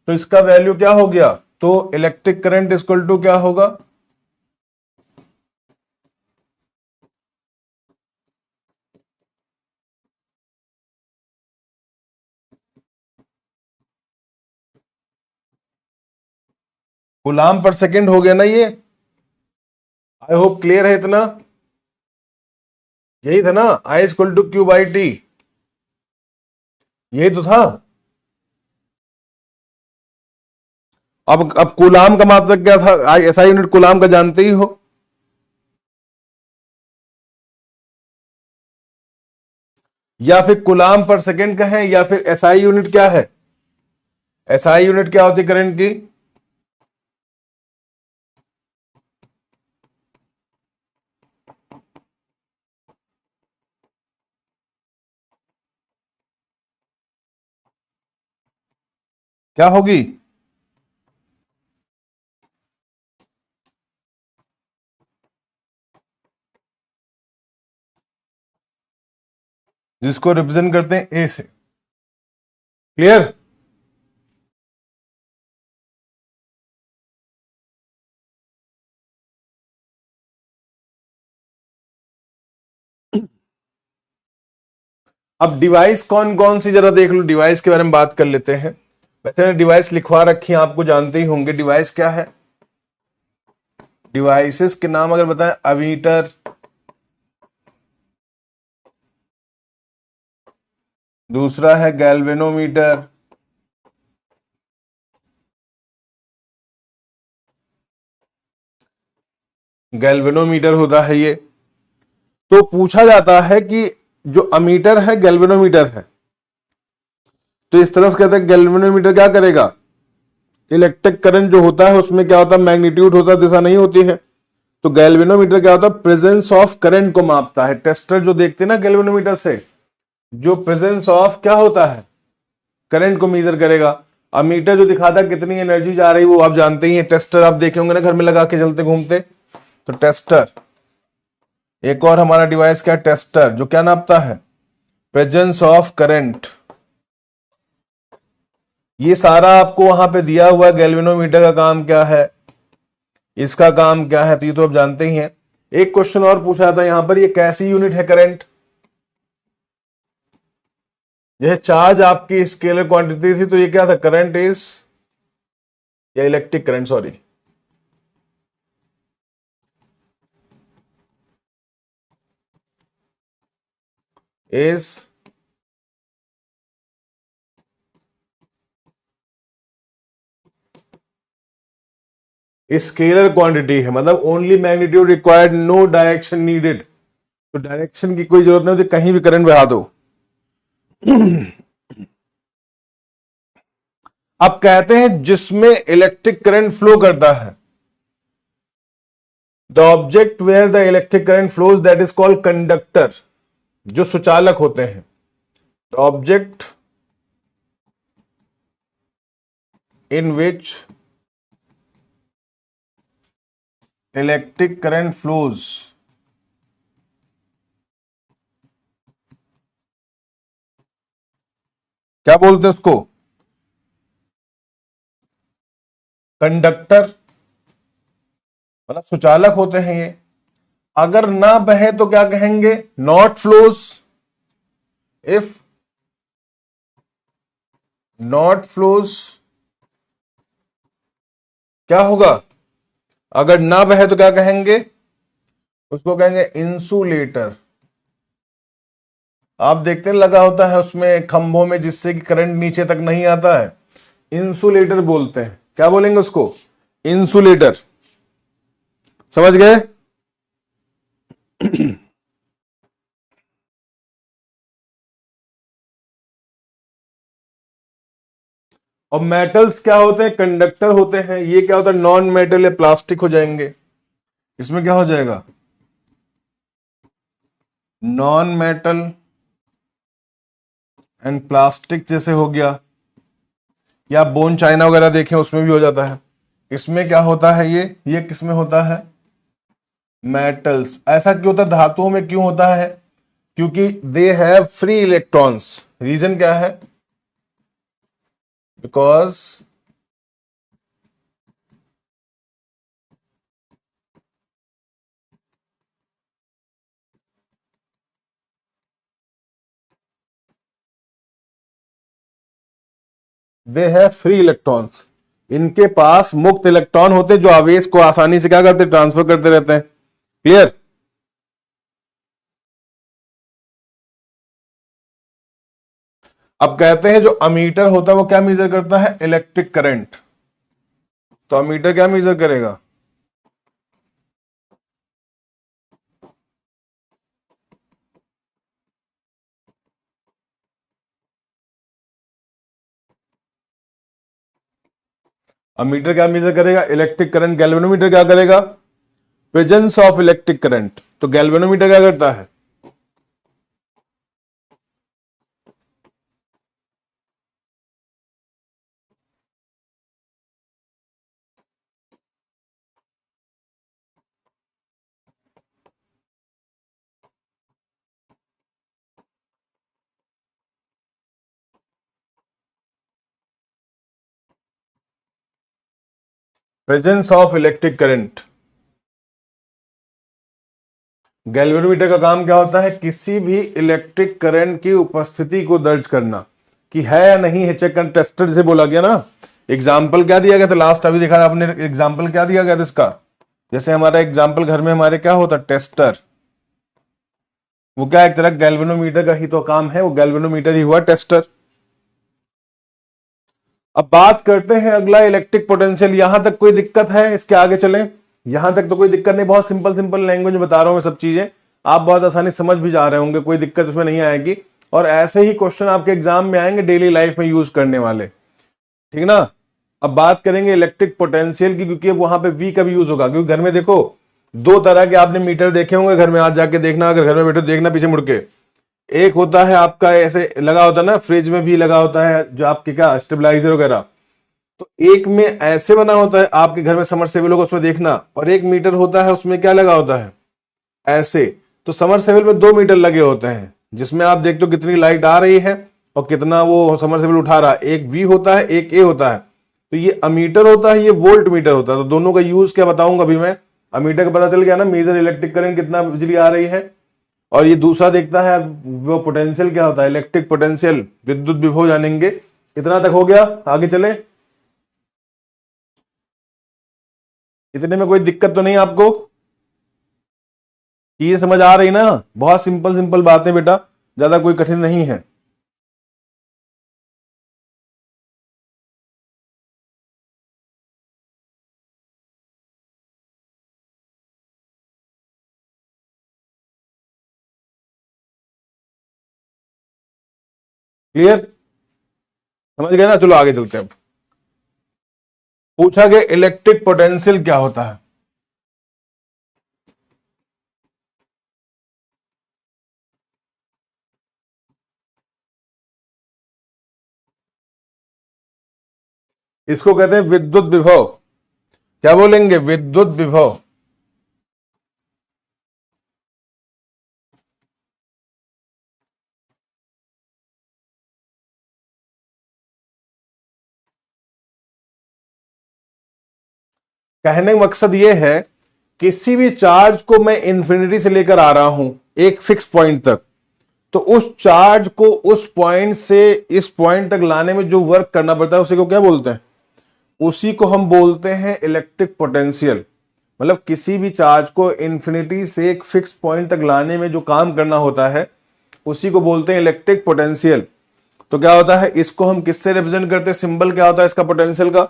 तो इसका वैल्यू क्या हो गया? तो इलेक्ट्रिक करंट इक्वल टू क्या होगा? कूलाम पर सेकेंड हो गया ना ये। आई होप क्लियर है इतना। यही था ना, I equal to Q by T, यही तो था। अब कूलाम का मात्रक क्या था? ऐसा यूनिट कूलाम का जानते ही हो। या फिर कूलाम पर सेकेंड का है, या फिर एसआई यूनिट क्या है? एसआई यूनिट क्या होती है करंट की? क्या होगी? जिसको रिप्रेजेंट करते हैं ए से। क्लियर? अब डिवाइस कौन कौन सी, जरा देख लो, डिवाइस के बारे में बात कर लेते हैं। वैसे डिवाइस लिखवा रखी है, आपको जानते ही होंगे डिवाइस क्या है। डिवाइसेस के नाम अगर बताएं, अमीटर, दूसरा है गैल्वेनोमीटर, गैल्वेनोमीटर होता है ये। तो पूछा जाता है कि जो अमीटर है गैल्वेनोमीटर है, तो इस तरह से कहते हैं गैल्वेनोमीटर क्या करेगा, इलेक्ट्रिक करंट जो होता है उसमें क्या होता है, मैग्नीट्यूड होता है, दिशा नहीं होती है। तो गैल्वेनोमीटर क्या होता है, प्रेजेंस ऑफ करंट को मापता है। टेस्टर जो देखते हैं ना गैल्वेनोमीटर से, जो प्रेजेंस ऑफ क्या होता है, करंट को मेजर करेगा। अमीटर जो दिखाता है कितनी एनर्जी जा रही, वो आप जानते ही हैं। टेस्टर आप देखे होंगे ना घर में लगा के चलते घूमते, तो टेस्टर। एक और हमारा डिवाइस क्या, टेस्टर, जो क्या नापता है, प्रेजेंस ऑफ करंट। ये सारा आपको वहां पे दिया हुआ है। गैल्वेनोमीटर का काम क्या है, इसका काम क्या है, तो ये तो आप जानते ही हैं। एक क्वेश्चन और पूछा था यहां पर, ये कैसी यूनिट है करंट। यह चार्ज आपकी स्केलर क्वांटिटी थी, तो ये क्या था, करंट इज, या electric current, sorry, is scalar quantity है, मतलब only magnitude required, no direction needed. तो डायरेक्शन की कोई जरूरत नहीं होती, कहीं भी करंट बहा दो। अब कहते हैं जिसमें इलेक्ट्रिक करंट फ्लो करता है, the object where the electric current flows that is called conductor, जो सुचालक होते हैं। The object in which electric current flows, क्या बोलते हैं उसको, कंडक्टर, मतलब सुचालक होते हैं ये। अगर ना बहे तो क्या कहेंगे, not flows. If not flows क्या होगा, अगर ना बहे तो क्या कहेंगे, उसको कहेंगे इंसुलेटर। आप देखते हैं लगा होता है उसमें खंभों में, जिससे कि करंट नीचे तक नहीं आता है, इंसुलेटर बोलते हैं। क्या बोलेंगे उसको, इंसुलेटर। समझ गए। और मेटल्स क्या होते हैं, कंडक्टर होते हैं। ये क्या होता है, नॉन मेटल या प्लास्टिक हो जाएंगे। इसमें क्या हो जाएगा, नॉन मेटल एंड प्लास्टिक, जैसे हो गया, या बोन चाइना वगैरह देखें उसमें भी हो जाता है। इसमें क्या होता है, ये किस में होता है, मेटल्स। ऐसा क्यों होता है, धातुओं में क्यों होता है, क्योंकि they have free electrons. Reason क्या है, because they have free electrons. इनके पास मुक्त इलेक्ट्रॉन होते, जो आवेश को आसानी से क्या करते, ट्रांसफर करते रहते हैं। क्लियर। अब कहते हैं जो अमीटर होता है वो क्या मेजर करता है, इलेक्ट्रिक करंट। तो अमीटर क्या मेजर करेगा, अमीटर क्या मेजर करेगा, इलेक्ट्रिक करंट। गैल्वेनोमीटर क्या करेगा, प्रेजेंस ऑफ इलेक्ट्रिक करंट। तो गैल्वेनोमीटर क्या करता है, presence of electric current. Galvanometer का काम क्या होता है? किसी भी इलेक्ट्रिक करंट की उपस्थिति को दर्ज करना कि है या नहीं है, चेक करना। टेस्टर जिसे बोला गया ना। एग्जाम्पल क्या दिया गया था लास्ट, अभी देखा आपने एग्जाम्पल क्या दिया गया था इसका? जैसे हमारा एग्जाम्पल घर में हमारे क्या होता? टेस्टर। वो क्या एक तरह गैल्वेनोमीटर का ही तो काम है, वो गैल्वेनोमीटर ही हुआ टेस्टर। अब बात करते हैं अगला, इलेक्ट्रिक पोटेंशियल। यहां तक कोई दिक्कत है? इसके आगे चलें। यहां तक तो कोई दिक्कत नहीं, बहुत सिंपल सिंपल लैंग्वेज में बता रहा हूं सब चीजें, आप बहुत आसानी से समझ भी जा रहे होंगे, कोई दिक्कत उसमें नहीं आएगी। और ऐसे ही क्वेश्चन आपके एग्जाम में आएंगे डेली लाइफ में यूज करने वाले, ठीक ना। अब बात करेंगे इलेक्ट्रिक पोटेंशियल की, क्योंकि वहां पे वी का भी यूज होगा। क्योंकि घर में देखो दो तरह के आपने मीटर देखे होंगे, घर में आज जाके देखना, अगर घर में बैठे तो देखना पीछे मुड़ के। एक होता है आपका ऐसे लगा होता है ना, फ्रिज में भी लगा होता है जो आपके क्या स्टेबलाइजर वगैरह, तो एक में ऐसे बना होता है, आपके घर में समरसेबल होगा उसमें देखना। और एक मीटर होता है उसमें क्या लगा होता है? ऐसे। तो समरसेबल में 2 मीटर लगे होते हैं, जिसमें आप देखते हो कितनी लाइट आ रही है और कितना वो समरसेबल उठा रहा है। एक वी होता है, एक ए होता है। तो ये अमीटर होता है, ये वोल्ट मीटर होता है। तो दोनों का यूज क्या बताऊंगा अभी मैं। अमीटर का पता चल गया ना, मेजर इलेक्ट्रिक करंट कितना बिजली आ रही है। और ये दूसरा देखता है वो पोटेंशियल क्या होता है, इलेक्ट्रिक पोटेंशियल, विद्युत विभव जानेंगे। इतना तक हो गया, आगे चले। इतने में कोई दिक्कत तो नहीं आपको? चीज समझ आ रही ना? बहुत सिंपल सिंपल बातें बेटा, ज्यादा कोई कठिन नहीं है। क्लियर? समझ गए ना? चलो आगे चलते हैं। अब पूछा गया इलेक्ट्रिक पोटेंशियल क्या होता है। इसको कहते हैं विद्युत विभव। क्या बोलेंगे? विद्युत विभव। कहने का मकसद यह है, किसी भी चार्ज को मैं इंफिनिटी से लेकर आ रहा हूं एक फिक्स पॉइंट तक, तो उस चार्ज को उस पॉइंट से इस पॉइंट तक लाने में जो वर्क करना पड़ता है उसी को क्या बोलते हैं? उसी को हम बोलते हैं इलेक्ट्रिक पोटेंशियल। मतलब किसी भी चार्ज को इंफिनिटी से एक फिक्स पॉइंट तक लाने में जो काम करना होता है उसी को बोलते हैं इलेक्ट्रिक पोटेंशियल। तो क्या होता है, इसको हम किससे रिप्रेजेंट करते हैं? सिंबल क्या होता है इसका पोटेंशियल का?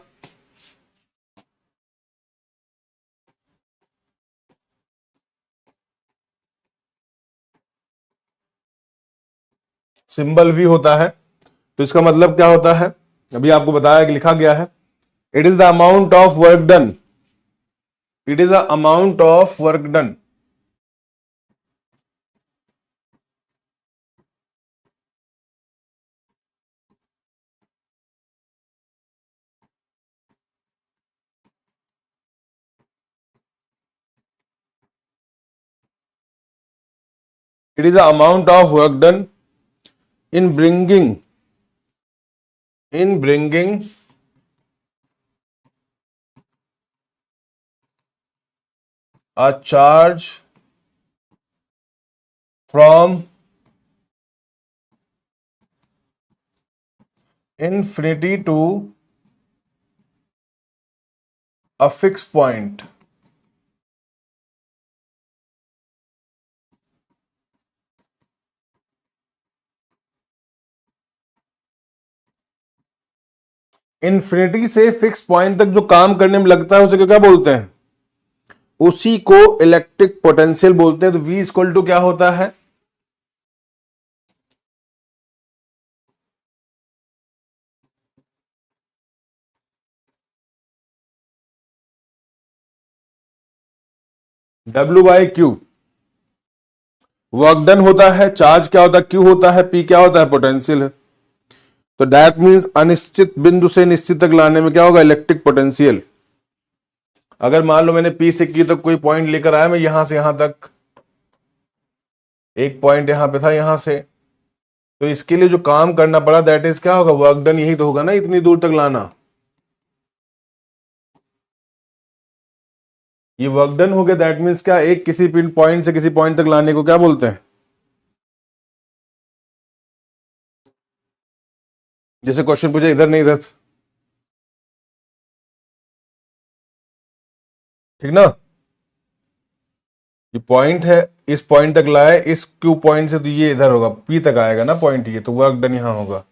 सिंबल भी होता है। तो इसका मतलब क्या होता है, अभी आपको बताया कि लिखा गया है, it is the amount of work done. It is the amount of work done. It is the amount of work done in bringing a charge from infinity to a fixed point। Infinity से fix point तक जो काम करने में लगता है उसे क्या बोलते हैं? उसी को इलेक्ट्रिक पोटेंशियल बोलते हैं। तो V इक्वल टू क्या होता है? W/Q। वर्क डन होता है, चार्ज क्या होता है? Q होता है, P क्या होता है? पोटेंशियल है। तो दैट मीन्स अनिश्चित बिंदु से निश्चित तक लाने में क्या होगा? Electric potential. अगर मान लो मैंने P से Q तक कोई पॉइंट लेकर आया, मैं यहां से यहां तक, एक पॉइंट यहां पे था यहां से, तो इसके लिए जो काम करना पड़ा दैट इज क्या होगा? Work done. यही तो होगा ना, इतनी दूर तक लाना। ये वर्क डन हो गया। दैट मीन्स क्या, एक किसी पिन पॉइंट से किसी पॉइंट तक लाने को क्या बोलते हैं? जैसे क्वेश्चन पूछे इधर नहीं इधर, ठीक ना? ये पॉइंट है, इस पॉइंट तक लाए, इस क्यू पॉइंट से तो ये इधर होगा, पी तक आएगा ना पॉइंट, ये तो वर्क डन यहां होगा।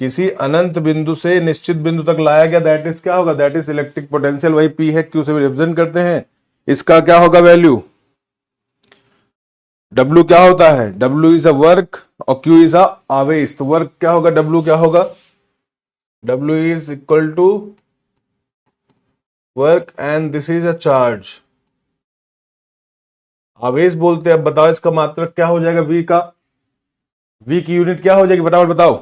किसी अनंत बिंदु से निश्चित बिंदु तक लाया गया, दैट इज क्या होगा? That is electric potential. वही पी है, क्यू से रिप्रेजेंट करते हैं। इसका क्या होगा वैल्यू? डब्ल्यू क्या होता है? डब्ल्यू इज अ वर्क और क्यू इज अ आवेश। तो वर्क क्या होगा? डब्ल्यू क्या होगा? W is equal to work and this is a charge. आवेश बोलते हैं। अब बताओ इसका मात्रक क्या हो जाएगा वी का? वी की यूनिट क्या हो जाएगी, फटाफट बताओ।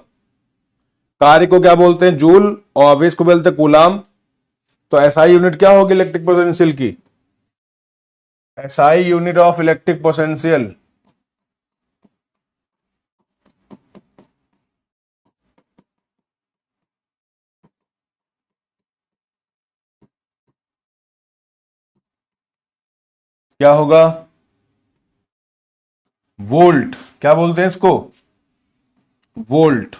कार्य को क्या बोलते हैं? जूल, और आवेश को बोलते हैं कूलाम। तो एसआई यूनिट क्या होगी इलेक्ट्रिक पोटेंशियल की? SI unit of electric potential क्या होगा? वोल्ट। क्या बोलते हैं इसको? वोल्ट।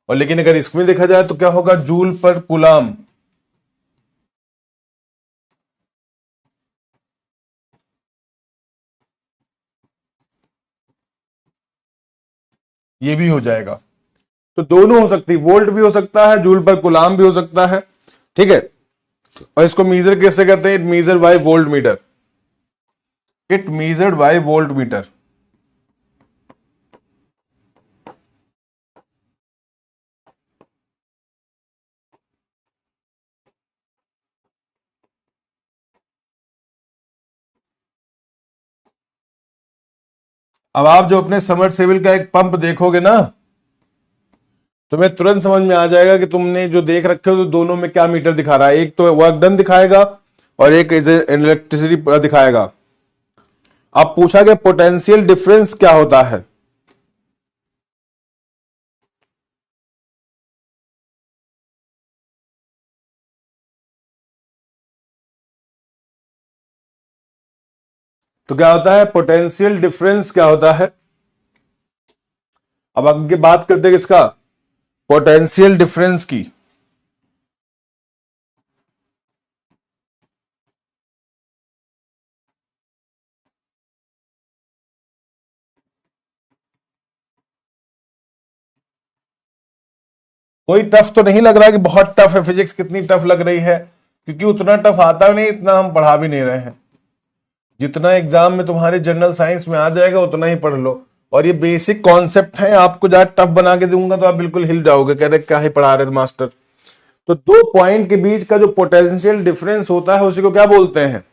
और लेकिन अगर इसमें देखा जाए तो क्या होगा? जूल पर कूलाम। ये भी हो जाएगा। तो दोनों हो सकती है, वोल्ट भी हो सकता है, जूल पर कूलाम भी हो सकता है। ठीक है। और इसको मीजर कैसे करते हैं? It measure by voltmeter. It measured by voltmeter. अब आप जो अपने समरसेबिल का एक पंप देखोगे ना, तुम्हें तुरंत समझ में आ जाएगा कि तुमने जो देख रखे हो तो दोनों में क्या मीटर दिखा रहा है। एक तो वर्क डन दिखाएगा और एक इलेक्ट्रिसिटी दिखाएगा। अब पूछा गया पोटेंशियल डिफरेंस क्या होता है? तो क्या होता है पोटेंशियल डिफरेंस, क्या होता है? अब आगे बात करते हैं किसका? पोटेंशियल डिफरेंस की। कोई टफ तो नहीं लग रहा कि बहुत टफ है? फिजिक्स कितनी टफ लग रही है? क्योंकि उतना टफ आता नहीं, इतना हम पढ़ा भी नहीं रहे हैं। जितना एग्जाम में तुम्हारे जनरल साइंस में आ जाएगा उतना ही पढ़ लो। और ये बेसिक कॉन्सेप्ट है, आपको जहां टफ बना के दूंगा तो आप बिल्कुल हिल जाओगे, कह रहे क्या ही पढ़ा रहे थे मास्टर। तो दो पॉइंट के बीच का जो पोटेंशियल डिफरेंस होता है उसी को क्या बोलते हैं?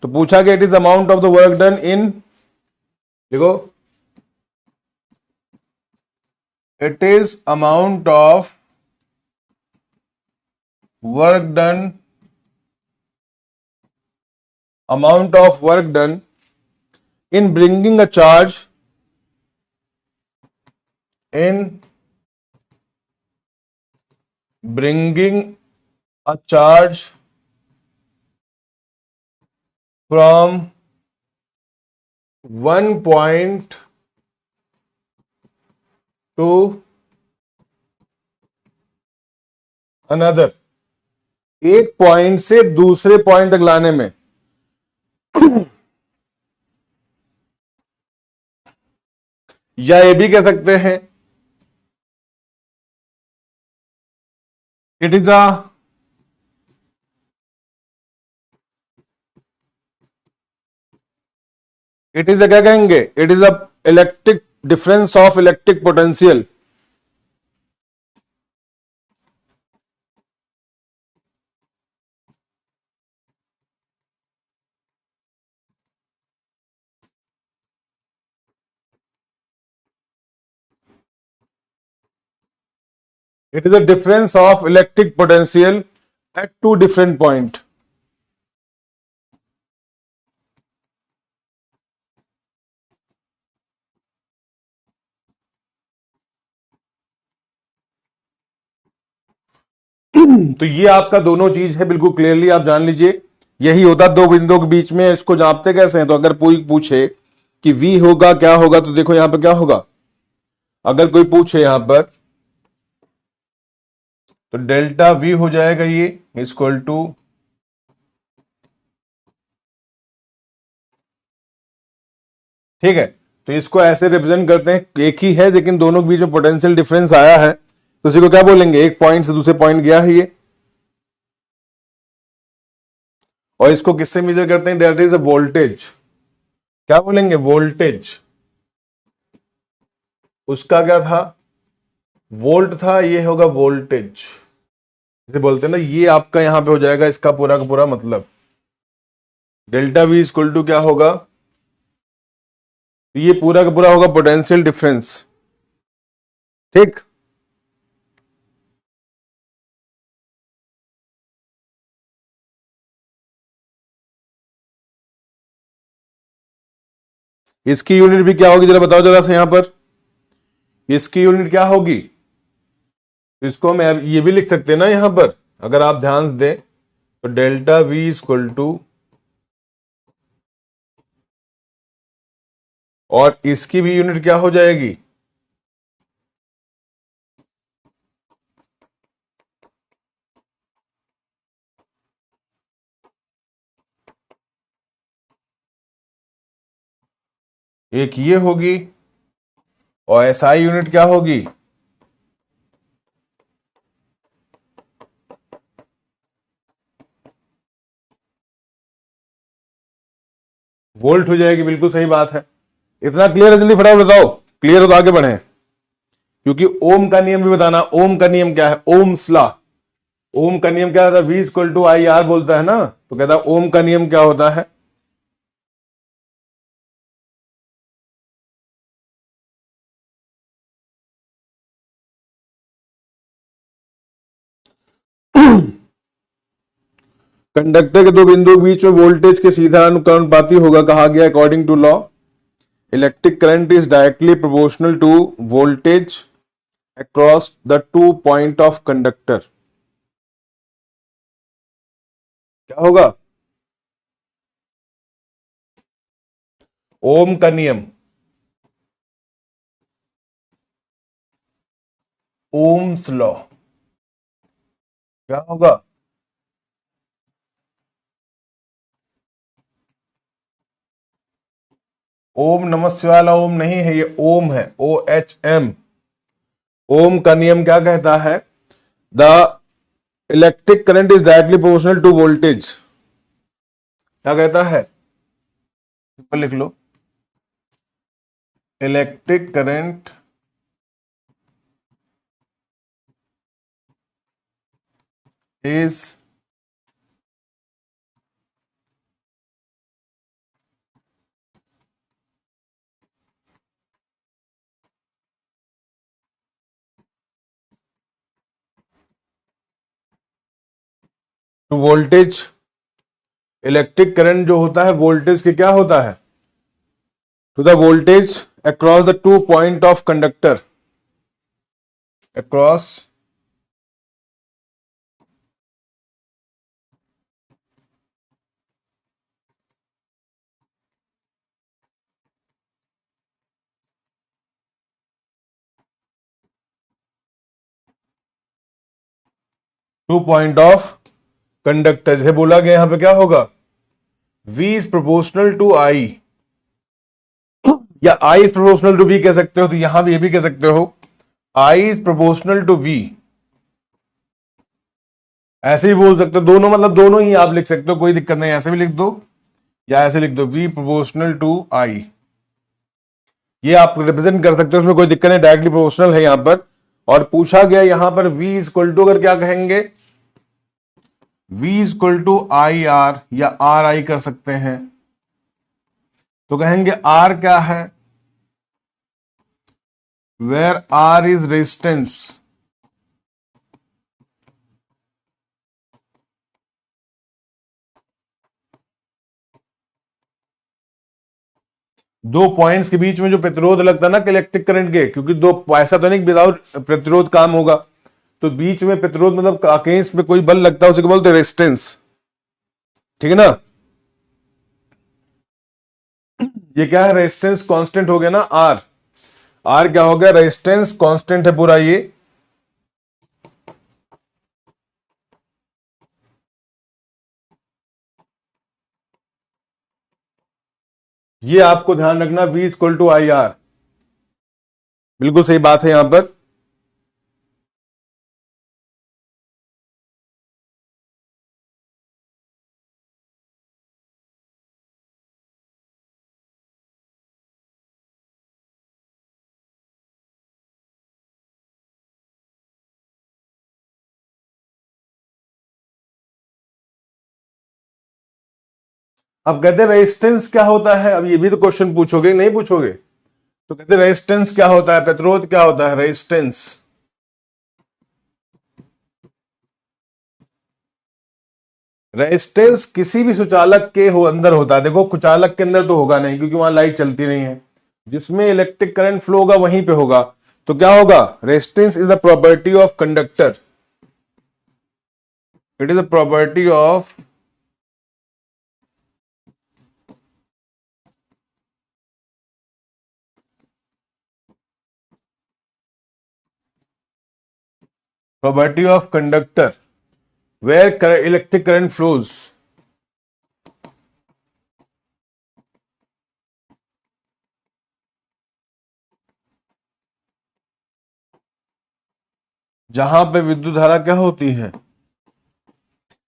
तो पूछा गया it is amount of the work done in, देखो, it is amount of work done, amount of work done in bringing a charge, in bringing a charge from one point to another, एक point से दूसरे point तक लाने में। या ये भी कह सकते हैं it is a, it is a क्या कहेंगे? It is a electric difference of electric potential. It is a difference of electric potential at two different point. तो ये आपका दोनों चीज है, बिल्कुल क्लियरली आप जान लीजिए। यही होता दो बिंदुओं के बीच में। इसको जांपते कैसे हैं? तो अगर कोई पूछे कि v होगा क्या होगा, तो देखो यहां पर क्या होगा। अगर कोई पूछे यहां पर, तो डेल्टा v हो जाएगा ये इक्वल टू, ठीक है। तो इसको ऐसे रिप्रेजेंट करते हैं, एक ही है लेकिन दोनों के बीच में पोटेंशियल डिफरेंस आया है, तो इसी को क्या बोलेंगे? एक पॉइंट से दूसरे पॉइंट गया है ये। और इसको किससे मेजर करते हैं? That is a voltage. क्या बोलेंगे? वोल्टेज। उसका क्या था? वोल्ट था, ये होगा वोल्टेज। जैसे बोलते हैं ना, ये आपका यहां पे हो जाएगा इसका पूरा का पूरा मतलब। डेल्टा वी इक्वल टू क्या होगा? ये पूरा का पूरा होगा पोटेंशियल डिफरेंस, ठीक। इसकी यूनिट भी क्या होगी जरा बताओ जरा से यहां पर। इसकी यूनिट क्या होगी? इसको हम ये भी लिख सकते हैं ना यहां पर, अगर आप ध्यान से दें तो डेल्टा वी इक्वल टू, और इसकी भी यूनिट क्या हो जाएगी? एक ये होगी, और एसआई यूनिट क्या होगी? वोल्ट हो जाएगी। बिल्कुल सही बात है। इतना क्लियर है? जल्दी फटाफट बताओ, क्लियर हो तो आगे बढ़े, क्योंकि ओम का नियम भी बताना। ओम का नियम क्या है? Ohm's law. ओम का नियम क्या होता है? V equal to I R बोलता है ना, तो कहता है ओम का नियम क्या होता है? कंडक्टर के दो बिंदुओं के बीच में वोल्टेज के सीधा अनुपाती होगा, कहा गया according to law. Electric current is directly proportional to voltage across the two point of conductor. क्या होगा? ओम का नियम, ओम्स लॉ। क्या होगा? ओम नमः शिवाय वाला ओम नहीं है, ये ओम है, OHM। ओम का नियम क्या कहता है? The electric current is directly proportional to voltage. क्या कहता है? सिंपल लिख लो, electric current is to voltage. Electric current जो होता है वोल्टेज के क्या होता है? To the voltage across the two point of conductor, across two point of conductor. जैसे बोला गया यहां पे क्या होगा? V is proportional to I, या I is proportional to V कह सकते हो, तो यहां भी ये भी कह सकते हो I is proportional to V। ऐसे ही बोल सकते हो, दोनों मतलब दोनों ही आप लिख सकते हो, कोई दिक्कत नहीं। ऐसे भी लिख दो या ऐसे लिख दो, V प्रोपोर्शनल टू I। ये आप रिप्रेजेंट कर सकते हो, उसमें कोई दिक्कत नहीं, डायरेक्टली प्रोपोर्शनल है यहां पर। और पूछा गया यहां पर V इक्वल टू, अगर क्या कहेंगे? V equal to I R या आर आई कर सकते हैं, तो कहेंगे R क्या है? Where R is resistance. दो पॉइंट्स के बीच में जो प्रतिरोध लगता है ना इलेक्ट्रिक करंट के, क्योंकि दो, ऐसा तो नहीं विदाउट प्रतिरोध काम होगा, तो बीच में प्रतिरोध मतलब अगेंस्ट में कोई बल लगता है उसे क्या बोलते हैं, रेजिस्टेंस। ठीक है ना। ये क्या है, रेजिस्टेंस कांस्टेंट हो गया ना, आर। आर क्या हो गया, रेजिस्टेंस कांस्टेंट है पूरा ये। ये आपको ध्यान रखना, V equal to I R, बिल्कुल सही बात है यहां पर। अब कहते हैं रेजिस्टेंस क्या होता है, अब ये भी तो क्वेश्चन पूछोगे नहीं पूछोगे, तो कहते हैं रेजिस्टेंस क्या होता है, प्रतिरोध क्या होता है, रेजिस्टेंस। रेजिस्टेंस किसी भी सुचालक के हो अंदर होता है। देखो कुचालक के अंदर तो होगा नहीं क्योंकि वहां लाइट चलती नहीं है, जिसमें इलेक्ट्रिक करंट फ्लो होगा वहीं पे होगा। तो क्या होगा, resistance is the property of conductor, it is the property of conductor where electric current flows. जहां पे विद्युत धारा क्या होती है,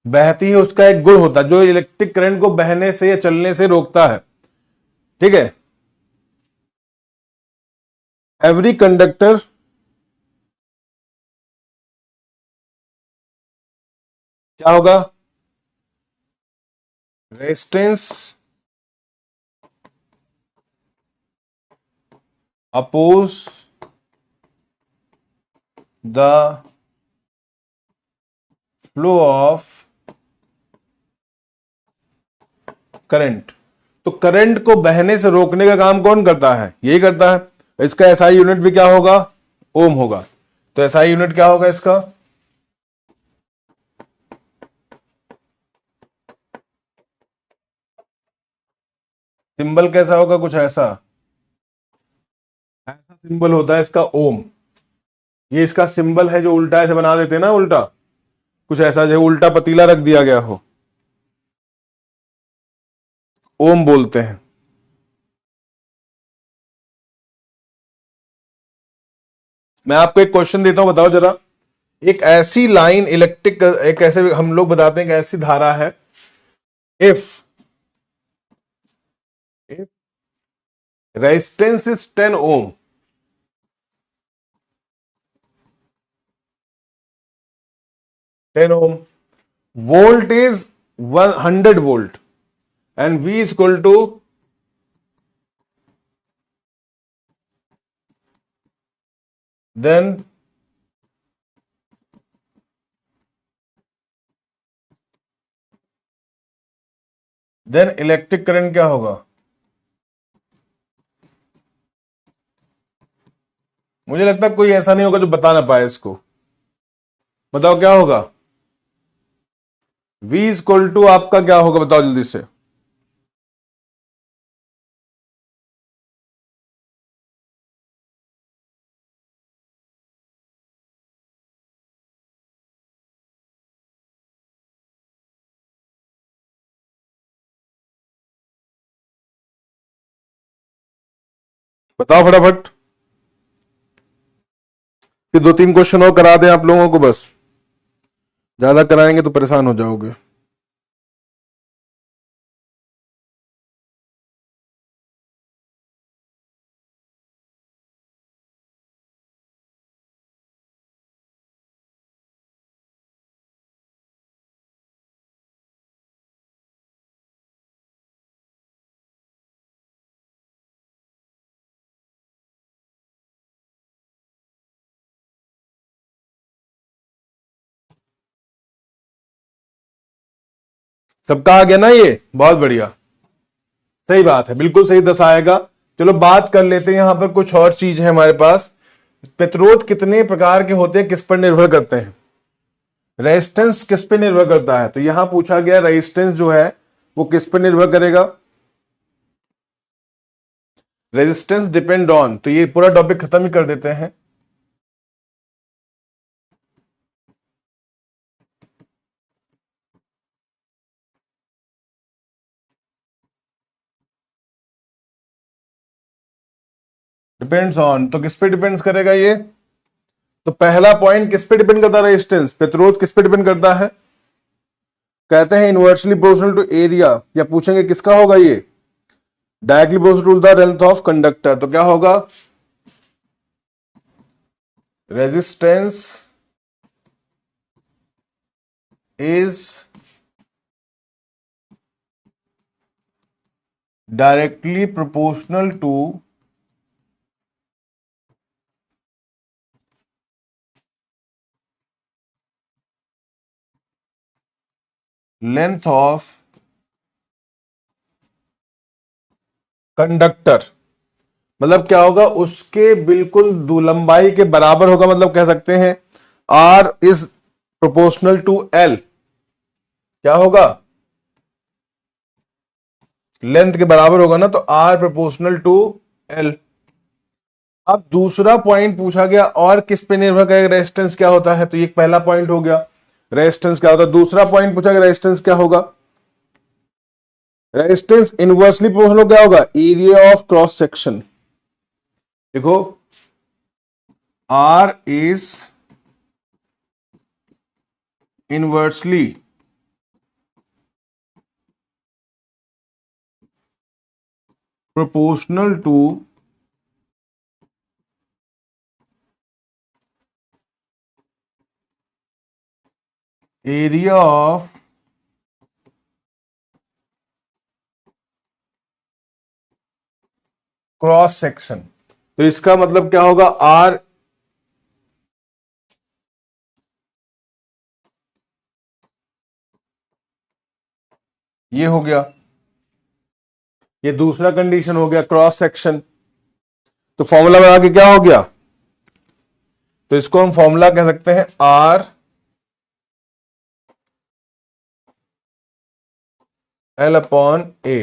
बहती है, उसका एक गुण होता है जो इलेक्ट्रिक करंट को बहने से या चलने से रोकता है। ठीक है, एवरी कंडक्टर क्या होगा, resistance oppose the flow of current. तो करंट को बहने से रोकने का काम कौन करता है, यही करता है। इसका एसआई यूनिट भी क्या होगा, ओम होगा। तो एसआई यूनिट क्या होगा इसका, सिंबल कैसा होगा, कुछ ऐसा ऐसा सिंबल होता है इसका, ओम। ये इसका सिंबल है जो उल्टा ऐसे बना देते हैं ना, उल्टा कुछ ऐसा जो उल्टा पतीला रख दिया गया हो, ओम बोलते हैं। मैं आपको एक क्वेश्चन देता हूं, बताओ जरा। एक ऐसी लाइन इलेक्ट्रिक, एक ऐसे हम लोग बताते हैं कि ऐसी धारा है, if resistance is 10 ohm, 10 ohm, volt is 100 volt, and V is equal to then electric current क्या होगा। मुझे लगता है कोई ऐसा नहीं होगा जो बता ना पाए इसको, बताओ क्या होगा। V इज इक्वल टू आपका क्या होगा, बताओ जल्दी से। बताओ फटाफट, फिर 2-3 क्वेश्चन और करा दें आप लोगों को, बस ज्यादा कराएंगे तो परेशान हो जाओगे। सबका आ गया ना, ये बहुत बढ़िया, सही बात है, बिल्कुल सही 10 आएगा। चलो बात कर लेते हैं, यहां पर कुछ और चीज है हमारे पास। प्रतिरोध कितने प्रकार के होते हैं, किस पर निर्भर करते हैं? रेजिस्टेंस किस पे निर्भर करता है? तो यहां पूछा गया रेजिस्टेंस जो है वो किस पर निर्भर करेगा? रेजिस्टेंस डिपेंड ऑन, तो ये पूरा टॉपिक खत्म ही कर देते हैं। डिपेंड्स ऑन, तो किस पे डिपेंड्स करेगा ये? तो पहला पॉइंट किस पे डिपेंड करता है? रेजिस्टेंस, प्रतिरोध किस पे डिपेंड करता है? कहते हैं इनवर्सली प्रोपोर्शनल टू एरिया, या पूछेंगे किसका होगा ये? Directly proportional to the length of conductor. तो क्या होगा? Resistance is directly proportional to length of conductor. मतलब क्या होगा? उसके बिल्कुल लंबाई के बराबर होगा, मतलब कह सकते हैं R is proportional to L। क्या होगा? लेंथ के बराबर होगा ना, तो R प्रोपोर्शनल टू L। अब दूसरा पॉइंट पूछा गया, और किस पे निर्भर करेगा रेजिस्टेंस क्या होता है? तो ये पहला पॉइंट हो गया, रेजिस्टेंस क्या होता है। दूसरा पॉइंट पूछा गया रेजिस्टेंस क्या होगा? रेजिस्टेंस इनवर्सली प्रोपोर्शनल क्या होगा? Area of cross section. देखो R is inversely proportional to area of cross section. तो इसका मतलब क्या होगा? R ये हो गया, ये दूसरा कंडीशन हो गया क्रॉस सेक्शन। तो फॉर्मूला बना के क्या हो गया? तो इसको हम फॉर्मूला कह सकते हैं R L अपॉन A।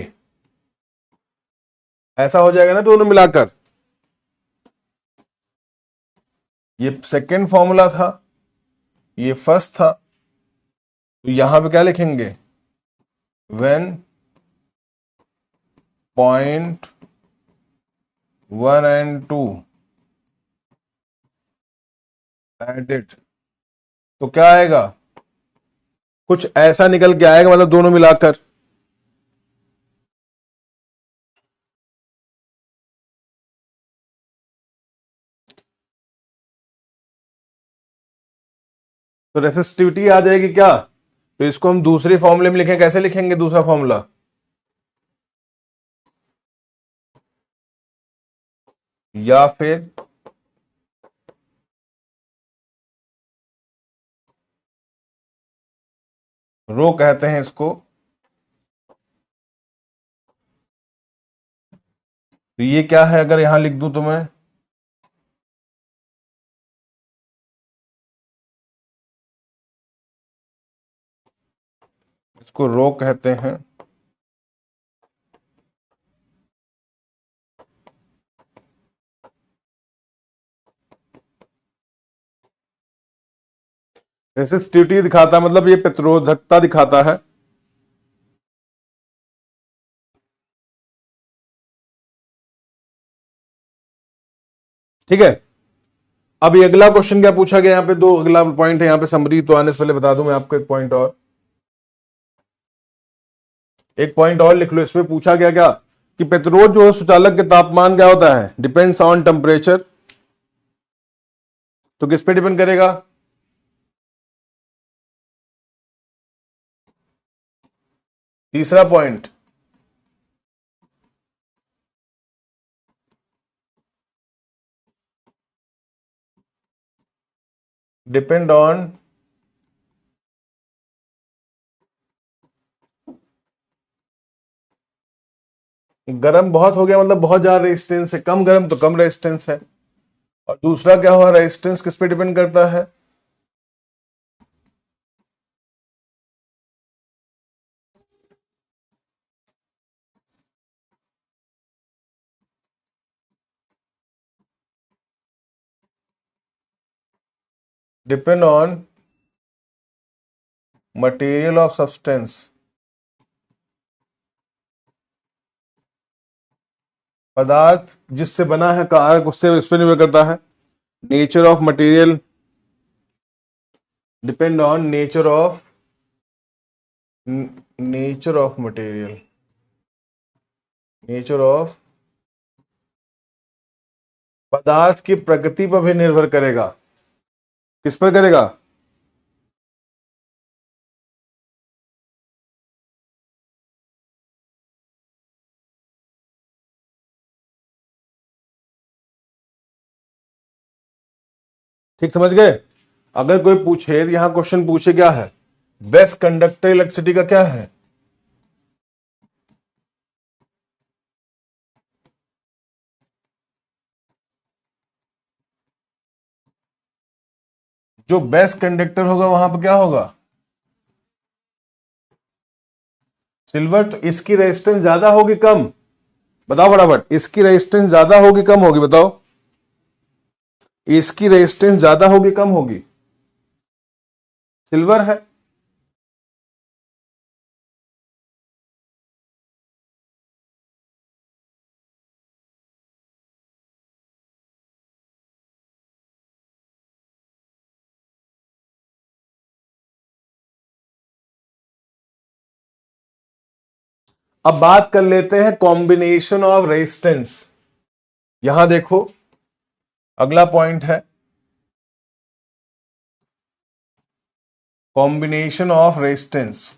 ऐसा हो जाएगा ना दोनों मिलाकर। ये सेकेंड फॉर्मूला था, ये फर्स्ट था। तो यहां पे क्या लिखेंगे? व्हेन पॉइंट 1 and 2 एडिड, तो क्या आएगा? कुछ ऐसा निकल के आएगा, मतलब दोनों मिलाकर। तो रेसिस्टिविटी आ जाएगी क्या? तो इसको हम दूसरे फॉर्मूले में लिखें, कैसे लिखेंगे दूसरा फॉर्मूला? या फिर रो कहते हैं इसको। तो ये क्या है अगर यहां लिख दूं तो मैं? इसको रो कहते हैं। रेसिस्टिविटी दिखाता है, मतलब ये प्रतिरोधकता दिखाता है। ठीक है। अब ये अगला क्वेश्चन क्या पूछा गया? यहाँ पे दो अगला पॉइंट है, यहाँ पे समरी तो आने से पहले बता दूं मैं आपको एक पॉइंट और। एक पॉइंट और लिख लो, इसमें पूछा गया क्या कि प्रतिरोध जो है सुचालक के तापमान क्या होता है? Depends on temperature. तो किस पे डिपेंड करेगा? तीसरा पॉइंट, डिपेंड ऑन गर्म बहुत हो गया, मतलब बहुत ज्यादा रेजिस्टेंस है, कम गर्म तो कम रेजिस्टेंस है। और दूसरा क्या हुआ, रेजिस्टेंस किस पे डिपेंड करता है? Depend on material of substance. पदार्थ जिससे बना है कारक उससे इस पर निर्भर करता है। Nature of material depend on nature of material, nature of, पदार्थ की प्रकृति पर भी निर्भर करेगा। किस पर करेगा? ठीक समझ गए? अगर कोई पूछे, यहां क्वेश्चन पूछे क्या है, बेस्ट कंडक्टर इलेक्ट्रिसिटी का क्या है? जो बेस्ट कंडक्टर होगा वहां पर क्या होगा? सिल्वर। तो इसकी रेजिस्टेंस ज्यादा होगी कम? बताओ फटाफट, इसकी रेजिस्टेंस ज्यादा होगी कम होगी? बताओ, इसकी रेजिस्टेंस ज्यादा होगी कम होगी? सिल्वर है। अब बात कर लेते हैं कॉम्बिनेशन ऑफ रेजिस्टेंस। यहां देखो, अगला पॉइंट है कॉम्बिनेशन ऑफ रेजिस्टेंस।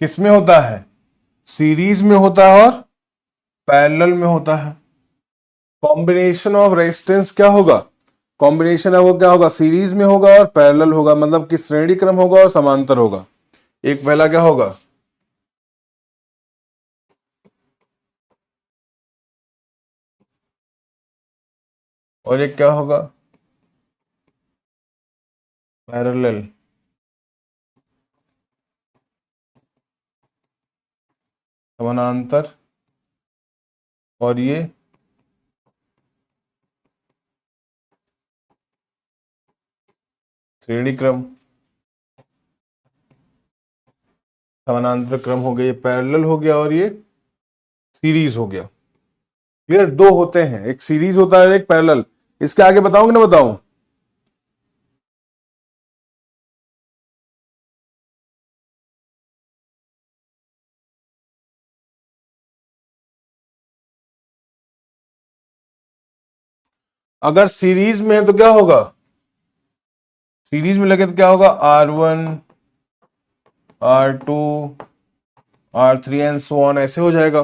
किसमें होता है? सीरीज में होता है और पैरेलल में होता है। कॉम्बिनेशन ऑफ रेजिस्टेंस क्या होगा? कॉम्बिनेशन है वो क्या होगा? सीरीज में होगा और पैरेलल होगा, मतलब कि श्रेणी क्रम होगा और समांतर होगा। एक पहला क्या होगा? और एक क्या होगा? पैरेलल। समानांतर। और ये श्रेणी क्रम। समानांतर क्रम हो गया, ये पैरेलल हो गया और ये सीरीज हो गया। क्लियर? दो होते हैं, एक सीरीज होता है एक पैरेलल। इसके आगे बताऊं कि ना बताऊं? अगर सीरीज में है तो क्या होगा? सीरीज में लगे तो क्या होगा? R1 R2 R3 and so on, ऐसे हो जाएगा।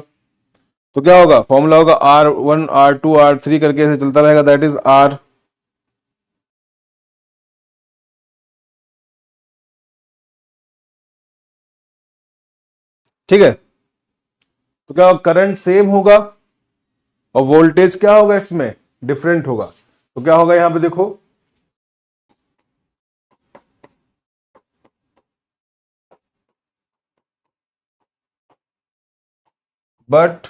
तो क्या होगा? फॉर्मूला होगा R1 R2 R3 करके ऐसे चलता रहेगा, दैट इज R। ठीक है? तो क्या होगा? करंट सेम होगा और वोल्टेज क्या होगा इसमें? डिफरेंट होगा। तो क्या होगा यहां पे देखो, बट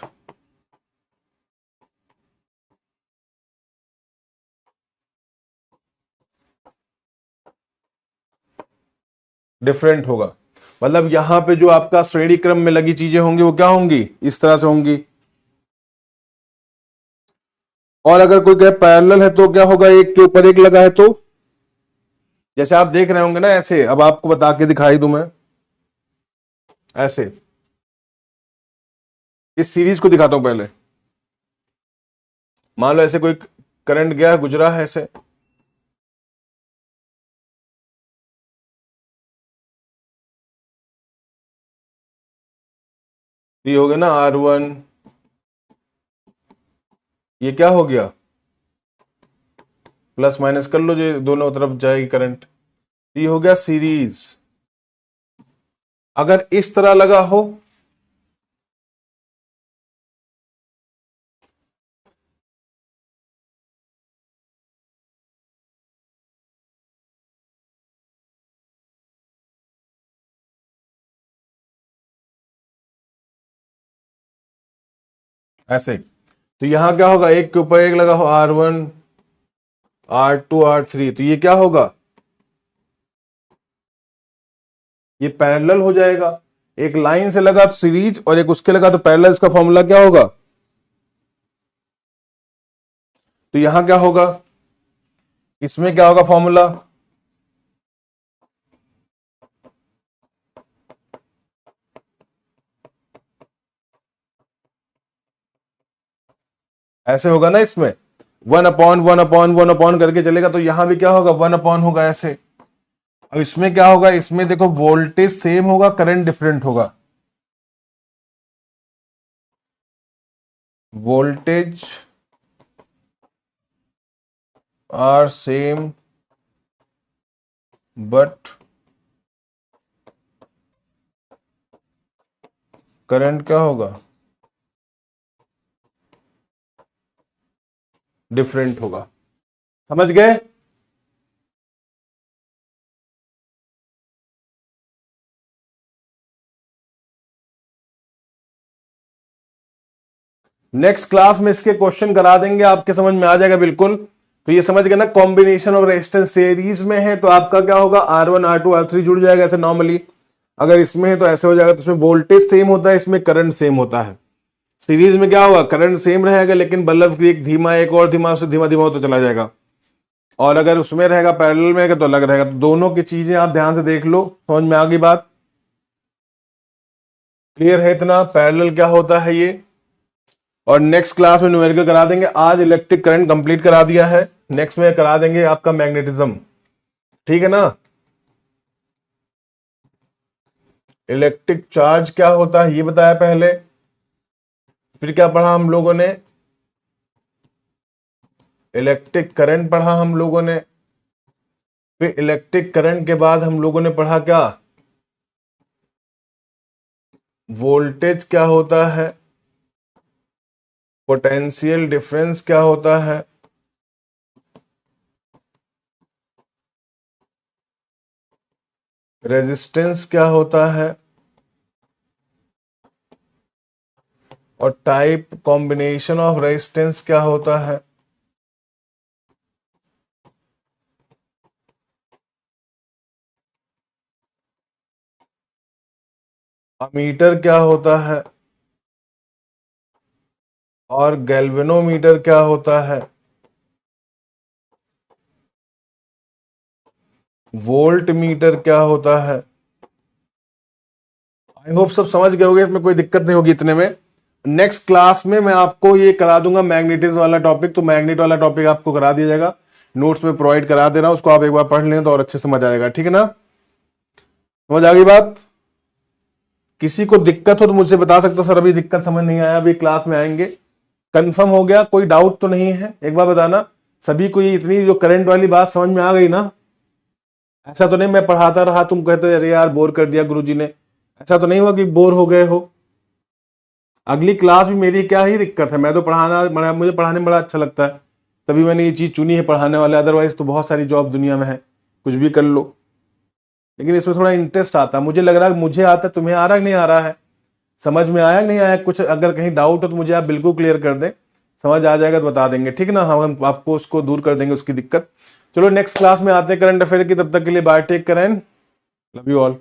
डिफरेंट होगा। मतलब यहां पे जो आपका श्रेणी क्रम में लगी चीजें होंगी वो क्या होंगी? इस तरह से होंगी। और अगर कोई कहे पैरेलल है तो क्या होगा? एक के ऊपर एक लगा है तो, जैसे आप देख रहे होंगे ना ऐसे, अब आपको बता के दिखाई दूं मैं ऐसे, इस सीरीज को दिखाता हूं पहले। मान लो ऐसे कोई करंट गया, गुजरा है ऐसे, ये हो गया ना R1, ये क्या हो गया? प्लस माइनस कर लो, जो दोनों तरफ जाएगी करंट, ये हो गया सीरीज। अगर इस तरह लगा हो, ऐसे, तो यहां क्या होगा, एक के ऊपर एक लगा हो, R1 R2 R3, तो ये क्या होगा, ये पैरेलल हो जाएगा। एक लाइन से लगा तो सीरीज और एक उसके लगा तो पैरेलल, इसका फॉर्मूला क्या होगा, तो यहां क्या होगा, इसमें क्या होगा फॉर्मूला, ऐसे होगा ना, इसमें 1/1/1/1 करके चलेगा, तो यहां भी क्या होगा 1 होगा ऐसे। अब इसमें क्या होगा, इसमें देखो वोल्टेज सेम होगा, करंट डिफरेंट होगा, voltage are same but current क्या होगा, डिफरेंट होगा। समझ गए? नेक्स्ट क्लास में इसके क्वेश्चन करा देंगे, आपके समझ में आ जाएगा बिल्कुल। तो ये समझ गए ना, कॉम्बिनेशन ऑफ रेजिस्टेंस सीरीज में है तो आपका क्या होगा, R1 R2 R3 जुड़ जाएगा ऐसे नॉर्मली। अगर इसमें है तो ऐसे हो जाएगा, तो इसमें वोल्टेज सेम होता है, इसमें करंट सेम होता है। सीरीज में क्या होगा, करंट सेम रहेगा लेकिन बल्ब एक धीमा एक और धीमा, उससे धीमा धीमा होता चला जाएगा। और अगर उसमें रहेगा पैरेलल में रहेगा तो अलग रहेगा। तो दोनों की चीजें आप ध्यान से देख लो, समझ में आ गई बात, क्लियर है इतना, पैरेलल क्या होता है ये। और नेक्स्ट क्लास में न्यूमेरिकल करा देंगे। आज इलेक्ट्रिक करंट कंप्लीट करा दिया है, नेक्स्ट में करा देंगे आपका मैग्नेटिज्म, ठीक है ना। इलेक्ट्रिक चार्ज क्या होता है ये बताया पहले, फिर क्या पढ़ा हम लोगों ने, इलेक्ट्रिक करंट पढ़ा हम लोगों ने, फिर इलेक्ट्रिक करंट के बाद हम लोगों ने पढ़ा क्या, वोल्टेज क्या होता है, पोटेंशियल डिफरेंस क्या होता है, रेजिस्टेंस क्या होता है, और टाइप कॉम्बिनेशन ऑफ रेजिस्टेंस क्या होता है। अमीटर क्या होता है और गैल्वेनोमीटर क्या होता है, वोल्ट मीटर क्या होता है। आई होप सब समझ गए होंगे, इसमें कोई दिक्कत नहीं होगी इतने में। नेक्स्ट क्लास में मैं आपको ये करा दूंगा मैग्नेटिज्म वाला टॉपिक, तो मैग्नेट वाला टॉपिक आपको करा दिया जाएगा, नोट्स में प्रोवाइड करा दे रहा हूं, उसको आप एक बार पढ़ लें तो और अच्छे समझ आएगा, ठीक है ना। समझ आ गई बात, किसी को दिक्कत हो तो मुझसे बता सकता, सर अभी दिक्कत समझ नहीं आया, अभी क्लास में आएंगे। कंफर्म हो गया, कोई डाउट तो नहीं है, एक बार बताना सभी को। ये इतनी जो करंट वाली बात समझ में आ गई ना, ऐसा तो नहीं मैं पढ़ाता रहा तुम कहते अरे यार बोर कर दिया गुरुजी ने, ऐसा तो नहीं हुआ कि बोर हो गए हो। अगली क्लास भी मेरी क्या ही दिक्कत है, मैं तो पढ़ाना, मुझे पढ़ाने में बड़ा अच्छा लगता है, तभी मैंने ये चीज चुनी है पढ़ाने वाले, अदरवाइज तो बहुत सारी जॉब दुनिया में है, कुछ भी कर लो, लेकिन इसमें थोड़ा इंटरेस्ट आता है। मुझे लग रहा है मुझे आता है, तुम्हें आ रहा है नहीं आ रहा है, समझ में आया नहीं आया कुछ, अगर कहीं डाउट हो तो मुझे आप बिल्कुल क्लियर कर दें, समझ आ जाएगा तो बता देंगे, ठीक ना, हम आपको उसको दूर कर देंगे उसकी दिक्कत। चलो नेक्स्ट क्लास में आते हैं करंट अफेयर की, तब तक के लिए bye, take care and love you all.